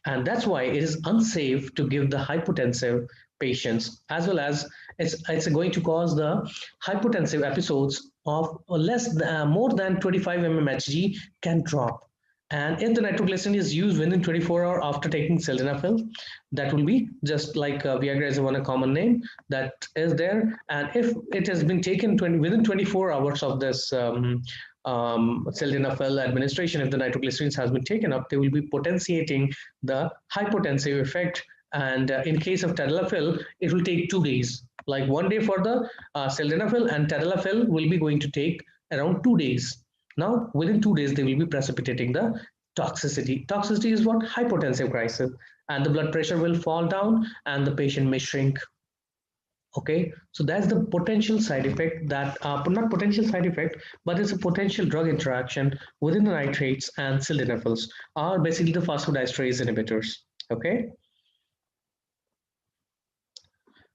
and that's why it is unsafe to give the hypotensive patients, as well as it's going to cause the hypotensive episodes of more than 25 mmHg can drop. And if the nitroglycerin is used within 24 hours after taking sildenafil, that will be just like Viagra is one a common name that is there. And if it has been taken within 24 hours of this sildenafil administration, if the nitroglycerins has been taken up, they will be potentiating the hypotensive effect. And in case of tadalafil, it will take 2 days. Like 1 day for the sildenafil, and tadalafil will be going to take around 2 days. Now, within 2 days, they will be precipitating the toxicity. Toxicity is what? Hypotensive crisis. And the blood pressure will fall down and the patient may shrink. Okay, so that's the potential side effect that, not potential side effect, but it's a potential drug interaction within the nitrates and sildenafils, are basically the phosphodiesterase inhibitors. Okay.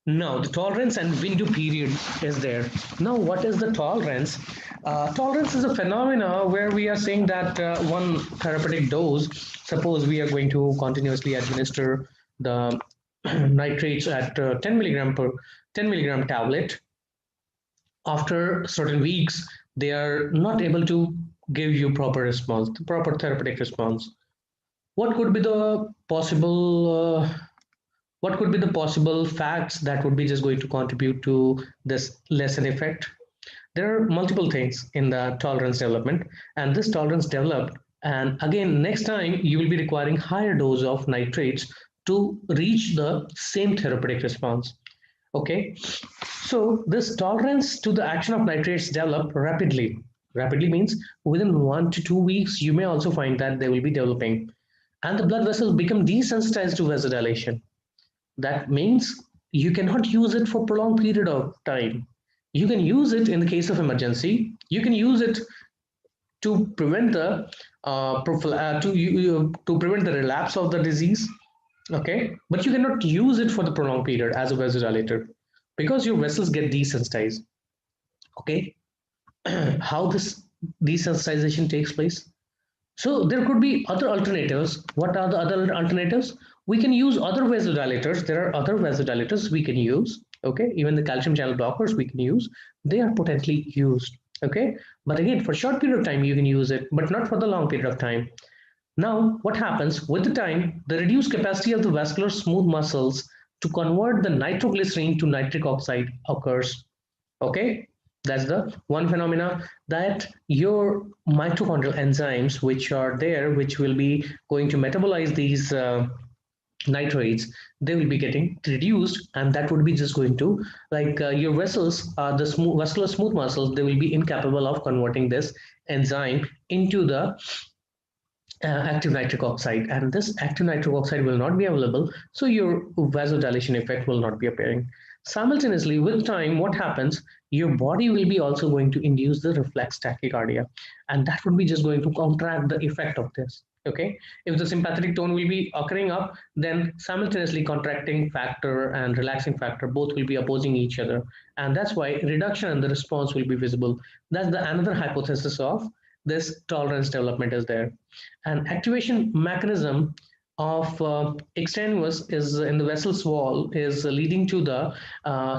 Now, the tolerance and window period is there. Now, what is the tolerance? Tolerance is a phenomena where we are saying that one therapeutic dose, suppose we are going to continuously administer the nitrates at 10 milligram per 10 milligram tablet. After certain weeks, they are not able to give you proper response, the proper therapeutic response. What could be the possible what could be the possible facts that would be just going to contribute to this lesson effect? There are multiple things in the tolerance development, and this tolerance developed, and again, next time you will be requiring higher dose of nitrates to reach the same therapeutic response. Okay, so this tolerance to the action of nitrates develop rapidly. Rapidly means within 1 to 2 weeks, you may also find that they will be developing, and the blood vessels become desensitized to vasodilation. That means you cannot use it for prolonged period of time. You can use it in the case of emergency. You can use it to prevent the to prevent the relapse of the disease. Okay, but you cannot use it for the prolonged period as a vasodilator because your vessels get desensitized. Okay, how this desensitization takes place? So there could be other alternatives. What are the other alternatives? We can use other vasodilators. There are other vasodilators we can use. Okay, even the calcium channel blockers we can use. They are potentially used. Okay, but again, for short period of time you can use it, but not for the long period of time. Now, what happens with the time? The reduced capacity of the vascular smooth muscles to convert the nitroglycerin to nitric oxide occurs. Okay, that's the one phenomena, that your mitochondrial enzymes which are there, which will be going to metabolize these nitrates, they will be getting reduced, and that would be just going to, like, your vessels, the smooth, vascular smooth muscles, they will be incapable of converting this enzyme into the active nitric oxide, and this active nitric oxide will not be available, so your vasodilation effect will not be appearing. Simultaneously, with time, what happens? Your body will be also going to induce the reflex tachycardia, and that would be just going to counteract the effect of this. Okay, if the sympathetic tone will be occurring up, then simultaneously contracting factor and relaxing factor both will be opposing each other, and that's why reduction in the response will be visible. That's the another hypothesis of this tolerance development is there. An activation mechanism of extraneous is in the vessel's wall is leading to the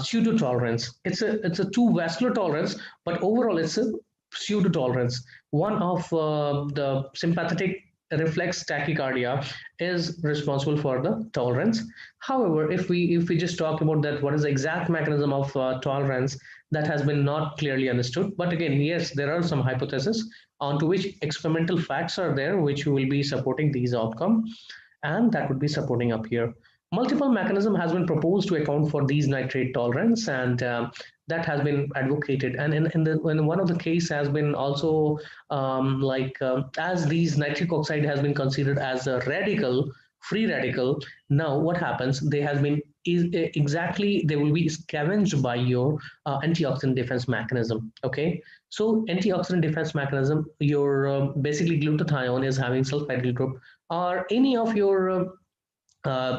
pseudo tolerance. It's a two vascular tolerance, but overall it's a pseudo tolerance. One of the sympathetic reflex tachycardia is responsible for the tolerance. However, if we just talk about that, what is the exact mechanism of tolerance, that has been not clearly understood. But again, yes, there are some hypotheses onto which experimental facts are there which will be supporting these outcome, and that would be supporting up here. Multiple mechanism has been proposed to account for these nitrate tolerance, and that has been advocated, and in one of the case has been also as these nitric oxide has been considered as a radical, free radical. Now what happens, they has been exactly, they will be scavenged by your antioxidant defense mechanism. Okay, so antioxidant defense mechanism, your basically glutathione is having sulfhydryl group, or any of your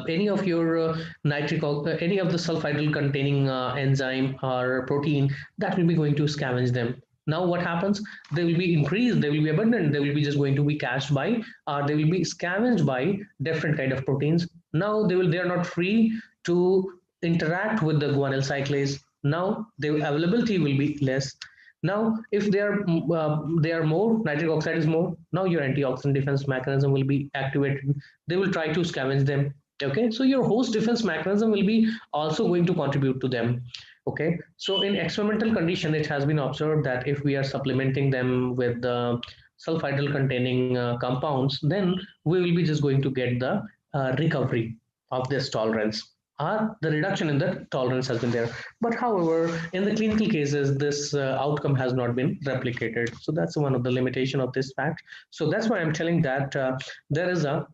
any of the sulfhydryl containing enzyme or protein, that will be going to scavenge them. Now what happens, they will be increased, they will be abundant, they will be just going to be cached by, or they will be scavenged by different kind of proteins. Now they are not free to interact with the guanyl cyclase. Now the availability will be less. Now if they are more, nitric oxide is more, now your antioxidant defense mechanism will be activated, they will try to scavenge them. Okay, so your host defense mechanism will be also going to contribute to them. Okay, so in experimental condition, it has been observed that if we are supplementing them with the sulfhydryl containing compounds, then we will be just going to get the recovery of this tolerance, or the reduction in the tolerance has been there. But however, in the clinical cases, this outcome has not been replicated, so that's one of the limitation of this fact. So that's why I'm telling that there is a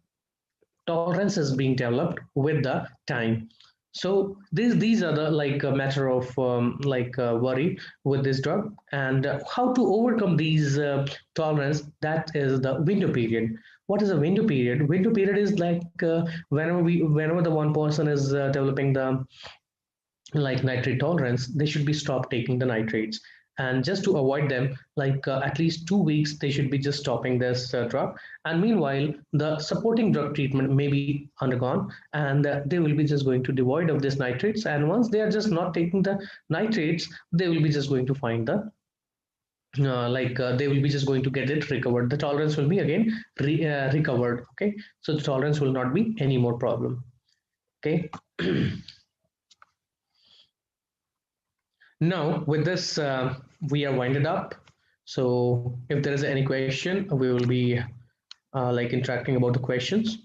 tolerance is being developed with the time. So these are the like a matter of worry with this drug, and how to overcome these tolerance, that is the window period. What is a window period? Window period is like whenever the one person is developing the like nitrate tolerance, they should be stopped taking the nitrates. And just to avoid them, like at least 2 weeks, they should be just stopping this drug. And meanwhile, the supporting drug treatment may be undergone, and they will be just going to devoid of these nitrates. And once they are just not taking the nitrates, they will be just going to find the they will be just going to get it recovered. The tolerance will be again recovered. Okay, so the tolerance will not be any more problem. Okay. Now, with this, we are winded up. So, if there is any question, we will be like interacting about the questions.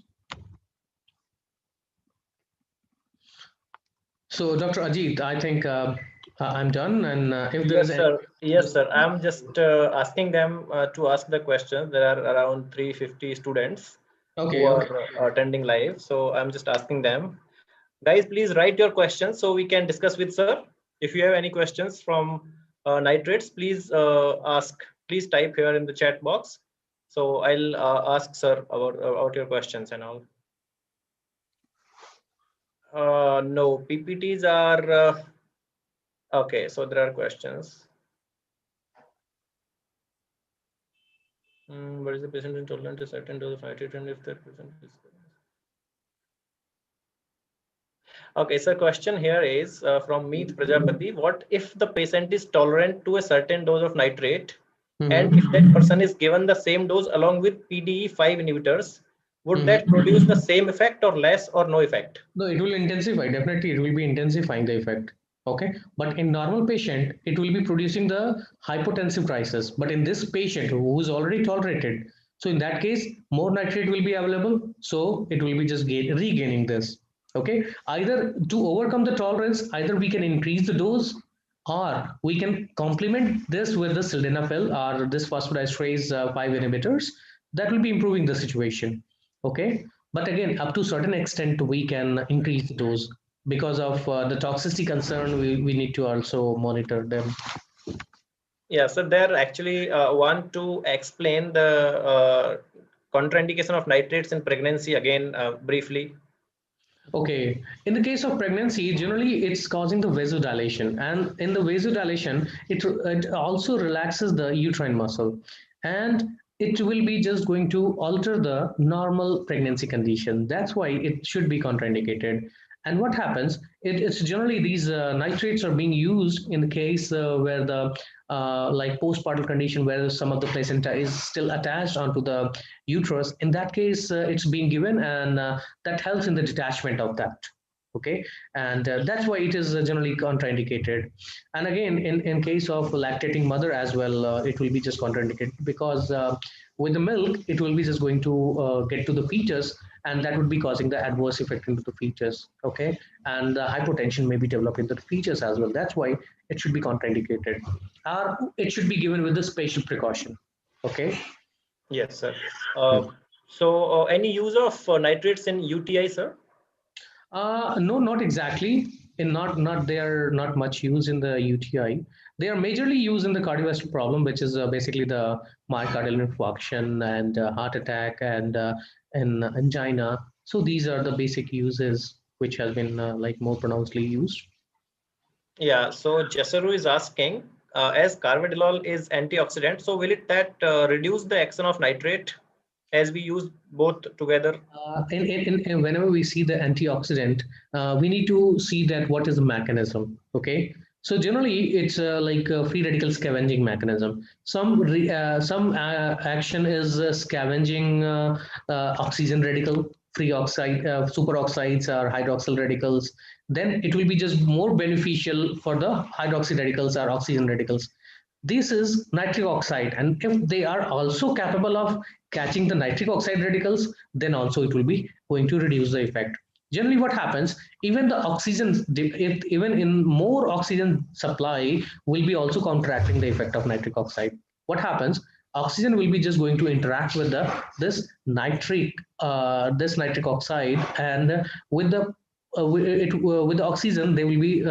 So, Dr. Ajit, I think I'm done. And if there is Yes, any, sir. Yes, sir. I'm just asking them to ask the questions. There are around 350 students who okay, okay, are attending live. So I'm just asking them. Guys, please write your questions so we can discuss with sir. If you have any questions from nitrates, please ask. Please type here in the chat box. So I'll ask sir about your questions and all. No, PPTs are okay. So there are questions. What is the patient intolerant to certain dose of nitrate, and if that patient is okay? So question here is from Meet Prajapati. What if the patient is tolerant to a certain dose of nitrate, and if that person is given the same dose along with PDE5 inhibitors, would that produce the same effect or less or no effect? no, it will intensify. Definitely, it will be intensifying the effect. Okay, but in normal patient, it will be producing the hypotensive crisis. But in this patient who is already tolerated, so in that case, more nitrate will be available. So it will be just regaining this. Okay, either to overcome the tolerance, either we can increase the dose, or we can complement this with the sildenafil or this phosphodiesterase 5 inhibitors. That will be improving the situation. Okay, but again, up to certain extent, we can increase the dose because of the toxicity concern. We need to also monitor them. Yeah, so there actually want to explain the contraindication of nitrates in pregnancy again briefly. Okay, in the case of pregnancy, generally it's causing the vasodilation, and in the vasodilation, it also relaxes the uterine muscle, and it will be just going to alter the normal pregnancy condition. That's why it should be contraindicated. And what happens? It's generally these nitrates are being used in the case where the like postpartum condition where some of the placenta is still attached onto the uterus. In that case, it's being given, and that helps in the detachment of that. Okay, and that's why it is generally contraindicated. And again, in case of lactating mother as well, it will be just contraindicated because with the milk, it will be just going to get to the fetus, and that would be causing the adverse effect into the fetus. Okay, and the hypotension may be developed in the fetus as well. That's why it should be contraindicated, or it should be given with the special precaution. Okay. Yes, sir. So any use of nitrates in UTI, sir? No, not exactly. In not they are not much used in the UTI. They are majorly used in the cardiovascular problem, which is basically the myocardial infarction and heart attack and angina. So these are the basic uses which has been like more pronouncedly used. Yeah, so Jasaru is asking, as carvedilol is antioxidant, so will it that reduce the action of nitrate as we use both together? Whenever we see the antioxidant, we need to see that what is the mechanism. Okay, so generally it's like a free radical scavenging mechanism. Some action is scavenging oxygen radical, free oxide, superoxides or hydroxyl radicals. Then it will be just more beneficial for the hydroxy radicals or oxygen radicals. This is nitric oxide, and if they are also capable of catching the nitric oxide radicals, then also it will be going to reduce the effect. Generally, what happens, even the oxygen, if even in more oxygen supply, will be also counteracting the effect of nitric oxide. What happens? Oxygen will be just going to interact with the this nitric oxide, and with the with the oxygen, they will be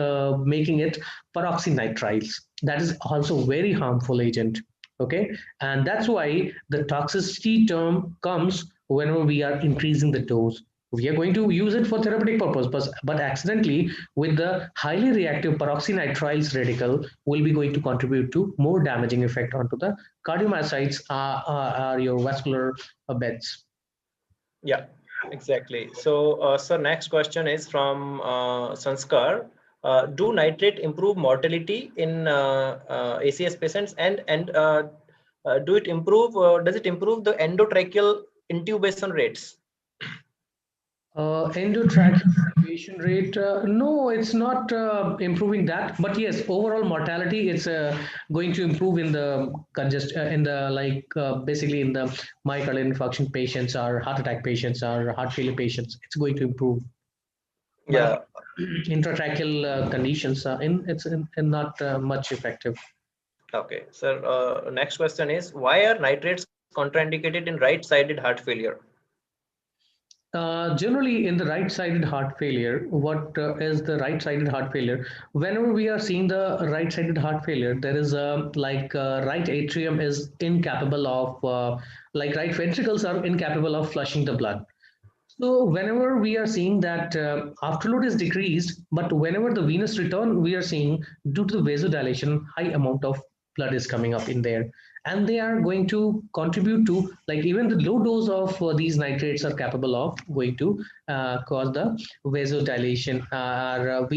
making it peroxynitriles. That is also very harmful agent. Okay, and that's why the toxicity term comes whenever we are increasing the dose. We are going to use it for therapeutic purpose, but accidentally with the highly reactive peroxynitriles radical will be going to contribute to more damaging effect onto the cardiomyocytes, your vascular beds. Yeah, exactly. So, sir, next question is from Sanskar. Do nitrate improve mortality in ACS patients, and do it improve? Does it improve the endotracheal intubation rates? Endotracheal intubation rate, no, it's not improving that. But yes, overall mortality, it's going to improve in the in the basically in the myocardial infarction patients or heart attack patients or heart failure patients. It's going to improve. Yeah. But intratracheal conditions, in not much effective. Okay, sir. Next question is, why are nitrates contraindicated in right-sided heart failure? Generally, in the right-sided heart failure, what is the right-sided heart failure? Whenever we are seeing the right-sided heart failure, there is a right atrium is incapable of right ventricles are incapable of flushing the blood. So whenever we are seeing that afterload is decreased, but whenever the venous return, we are seeing due to the vasodilation, high amount of blood is coming up in there, and they are going to contribute to even the low dose of these nitrates are capable of going to cause the vasodilation, or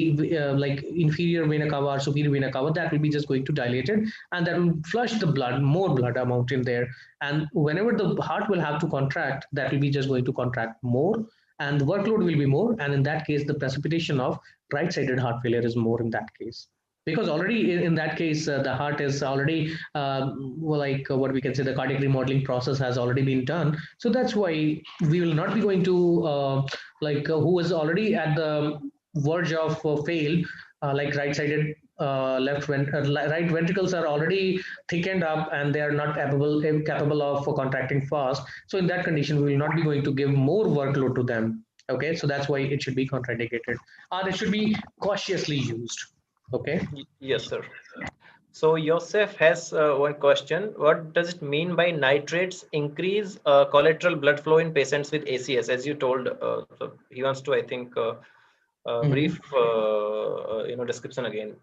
like inferior vena cava or superior vena cava, that will be just going to dilate it, and that will flush the blood, more blood amount in there, and whenever the heart will have to contract, that will be just going to contract more, and the workload will be more, and in that case the precipitation of right-sided heart failure is more in that case, because already in that case the heart is already what we can say, the cardiac remodeling process has already been done. So that's why we will not be going to who is already at the verge of fail, like right-sided right ventricles are already thickened up and they are not capable of contracting fast. So in that condition, we will not be going to give more workload to them. Okay, so that's why it should be contraindicated, or it should be cautiously used. Okay. Yes, sir. So Yosef has one question. What does it mean by nitrates increase collateral blood flow in patients with ACS? As you told, so he wants to, I think, brief, description again.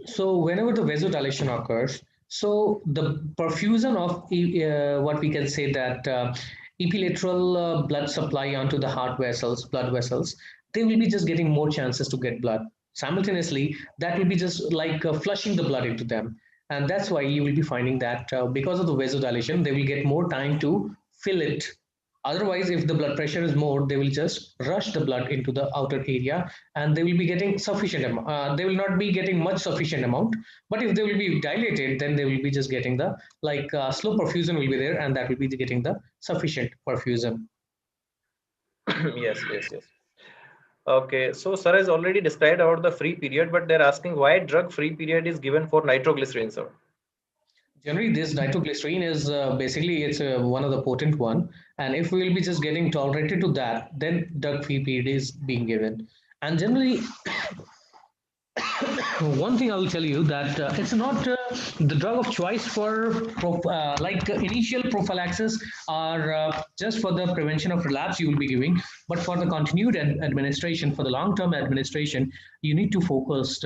So whenever the vasodilation occurs, so the perfusion of what we can say that epilateral blood supply onto the heart vessels, blood vessels, they will be just getting more chances to get blood. Simultaneously, that will be just flushing the blood into them. And that's why you will be finding that because of the vasodilation, they will get more time to fill it. Otherwise, if the blood pressure is more, they will just rush the blood into the outer area, and they will be getting sufficient amount. They will not be getting much sufficient amount, but if they will be dilated, then they will be just getting the slow perfusion will be there, and that will be getting the sufficient perfusion. Yes, yes, yes. Okay, so sir has already described about the free period, but they're asking why drug-free period is given for nitroglycerin, sir. Generally, this nitroglycerin is basically it's one of the potent one, and if we will be just getting tolerated to that, then drug-free period is being given. And generally, one thing I will tell you that it's not the drug of choice for initial prophylaxis or just for the prevention of relapse you will be giving, but for the continued administration, for the long-term administration, you need to focus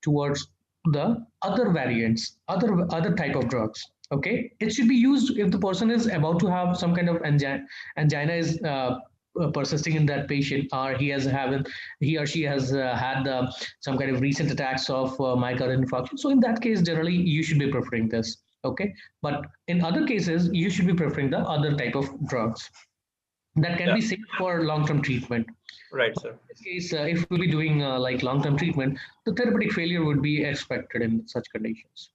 towards the other variants, other type of drugs. Okay, it should be used if the person is about to have some kind of angina is persisting in that patient, or he or she has had some kind of recent attacks of myocardial infarction. So in that case, generally you should be preferring this. Okay, but in other cases, you should be preferring the other type of drugs that can Yeah, be safe for long-term treatment. right, But sir. in this case, if we'll be doing long-term treatment, the therapeutic failure would be expected in such conditions.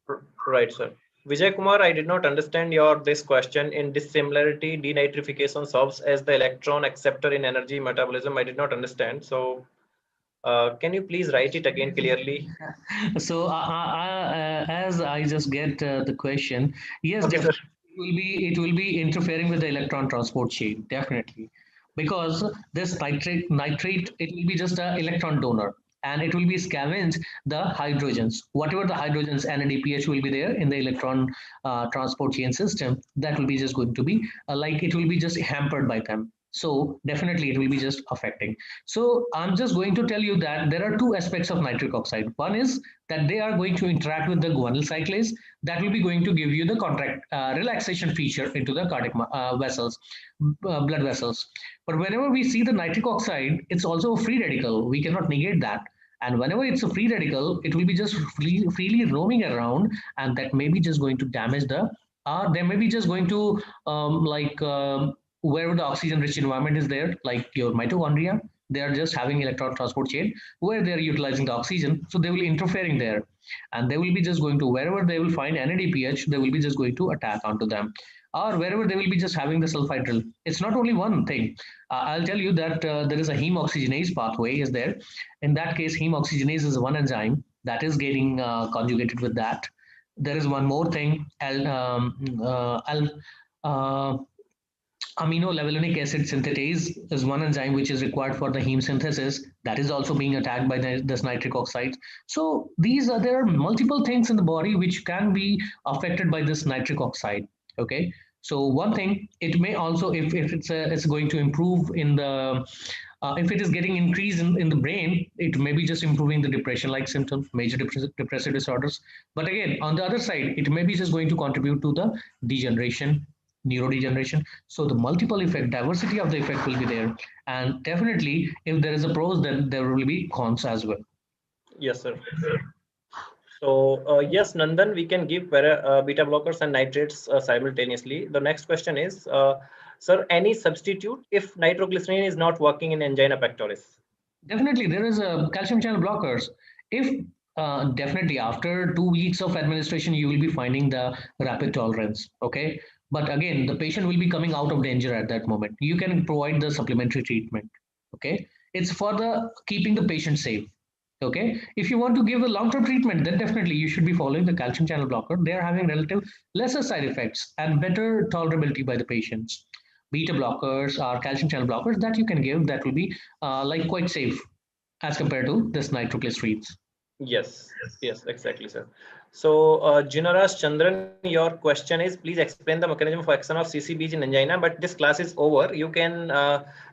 Right, sir. Vijay Kumar, I did not understand your this question. In dissimilarity, denitrification serves as the electron acceptor in energy metabolism. I did not understand. So, can you please write it again clearly? So as I just get the question, yes, Okay, sir. definitely it will be interfering with the electron transport chain, definitely, because this nitrate it will be just an electron donor, and it will be scavenge the hydrogens, whatever the hydrogens NADPH will be there in the electron transport chain system, that will be just going to be it will be just hampered by them. So definitely it will be just affecting. So I'm just going to tell you that there are two aspects of nitric oxide. One is that they are going to interact with the guanyl cyclase that will be going to give you the contract relaxation feature into the cardiac vessels, blood vessels. But whenever we see the nitric oxide, it's also a free radical. We cannot negate that. And whenever it's a free radical, it will be just freely roaming around, and that may be just going to damage the, they may be just going to wherever the oxygen rich environment is there, like your mitochondria, they are just having electron transport chain where they are utilizing the oxygen. So they will interfering there, and they will be just going to, wherever they will find NADPH, they will be just going to attack onto them. Or wherever they will be just having the sulfide drill. It's not only one thing. I'll tell you that there is a heme oxygenase pathway is there. In that case, heme oxygenase is one enzyme that is getting conjugated with that. There is one more thing, uh, amino levulinic acid synthetase is one enzyme which is required for the heme synthesis, that is also being attacked by this nitric oxide. So there are multiple things in the body which can be affected by this nitric oxide. Okay, so one thing, it may also, if it's going to improve in the if it is getting increased in the brain, it may be just improving the depression like symptoms, major depressive disorders. But again, on the other side, it may be just going to contribute to the degeneration, neurodegeneration. So the multiple effect, diversity of the effect will be there. And definitely, if there is a pros, then there will be cons as well. Yes, sir. So yes, Nandan, we can give beta blockers and nitrates simultaneously. The next question is, sir, any substitute if nitroglycerin is not working in angina pectoris? Definitely, there is a calcium channel blockers. If definitely after 2 weeks of administration, you will be finding the rapid tolerance. Okay, but again, the patient will be coming out of danger at that moment. You can provide the supplementary treatment. Okay, it's for the keeping the patient safe. Okay, if you want to give a long-term treatment, then definitely you should be following the calcium channel blocker. They are having relative lesser side effects and better tolerability by the patients. Beta blockers or calcium channel blockers that you can give, that will be like quite safe as compared to this nitroglycerines. Yes, yes, exactly, sir. So, Jinaraj Chandran, your question is, please explain the mechanism of action of CCBs in angina. But this class is over. You can,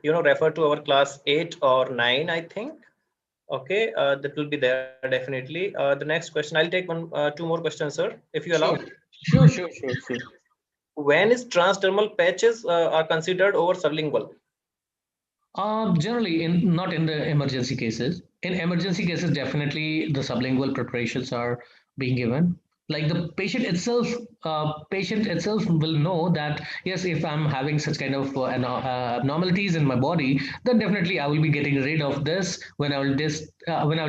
refer to our class 8 or 9, I think. Okay, that will be there definitely. The next question, I'll take two more questions, sir, if you allow. Sure. When is transdermal patches are considered over sublingual? Generally, not in the emergency cases. In emergency cases, definitely the sublingual preparations are being given. Like the patient itself will know that yes, if I'm having such kind of abnormalities in my body, then definitely I will be getting rid of this when I will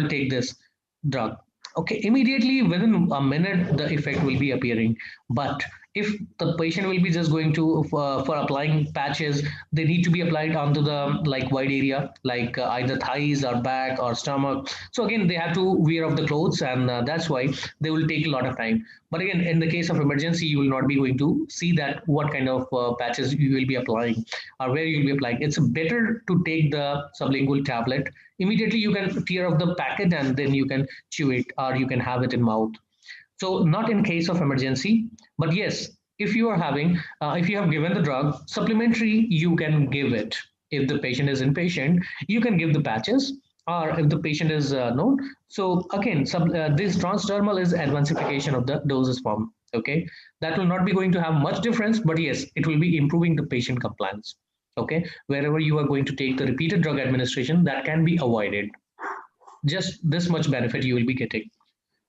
take this drug. Okay, immediately within a minute the effect will be appearing. But if the patient will be just going to for applying patches, they need to be applied onto the like wide area, like either thighs or back or stomach. So again, they have to wear off the clothes, and that's why they will take a lot of time. But again, in the case of emergency, you will not be going to see that what kind of patches you will be applying or where you will be applying. It's better to take the sublingual tablet immediately. You can tear off the packet and then you can chew it, or you can have it in mouth. So not in case of emergency, but yes, if you are having, if you have given the drug, supplementary, you can give it. If the patient is inpatient, you can give the patches, or if the patient is known. So again, this transdermal is advancification of the doses form. Okay, that will not be going to have much difference, but yes, it will be improving the patient compliance. Okay, wherever you are going to take the repeated drug administration, that can be avoided. Just this much benefit you will be getting,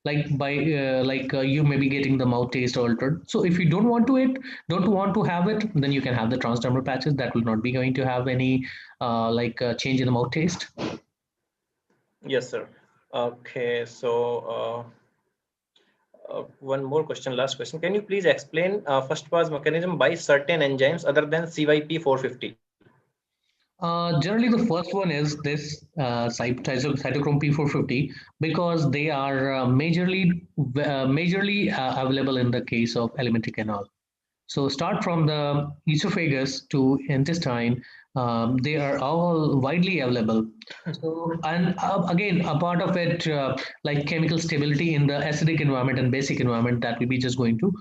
like by you may be getting the mouth taste altered. So if you don't want to have it, then you can have the transdermal patches. That will not be going to have any change in the mouth taste. Yes, sir. Okay, so one more question, last question. Can you please explain first pass mechanism by certain enzymes other than CYP 450? Generally, the first one is this cytochrome P450, because they are majorly available in the case of alimentary canal. So start from the esophagus to intestine, they are all widely available. So, and again, a part of it, like chemical stability in the acidic environment and basic environment, that will be just going to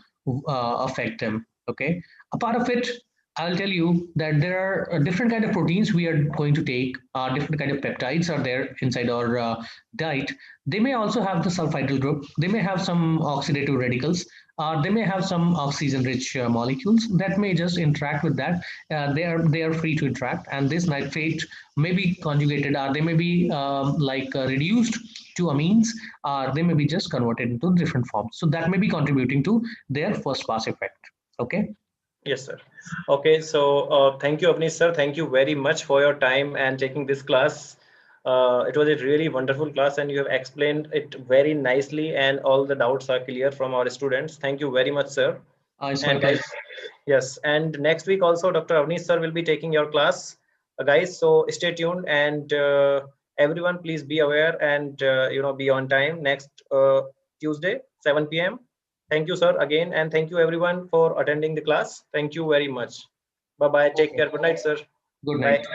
affect them. Okay, a part of it, I'll tell you that there are different kind of proteins we are going to take. Different kind of peptides are there inside our diet. They may also have the sulfidyl group. They may have some oxidative radicals. They may have some oxygen-rich molecules that may just interact with that. They are free to interact, and this nitrate may be conjugated, or they may be reduced to amines, or they may be just converted into different forms. So that may be contributing to their first pass effect. Okay. Yes, sir. Okay, so thank you, Avnish sir. Thank you very much for your time and taking this class. It was a really wonderful class, and you have explained it very nicely, and all the doubts are clear from our students. Thank you very much, sir. It's my And guys, pleasure. yes, and next week also, Dr. Avnish sir will be taking your class, guys. So stay tuned, and everyone, please be aware and be on time next Tuesday, 7 p.m. Thank you, sir, again, and thank you everyone for attending the class. Thank you very much. Bye bye. Take Okay. care. Good night, sir. Good Bye. night.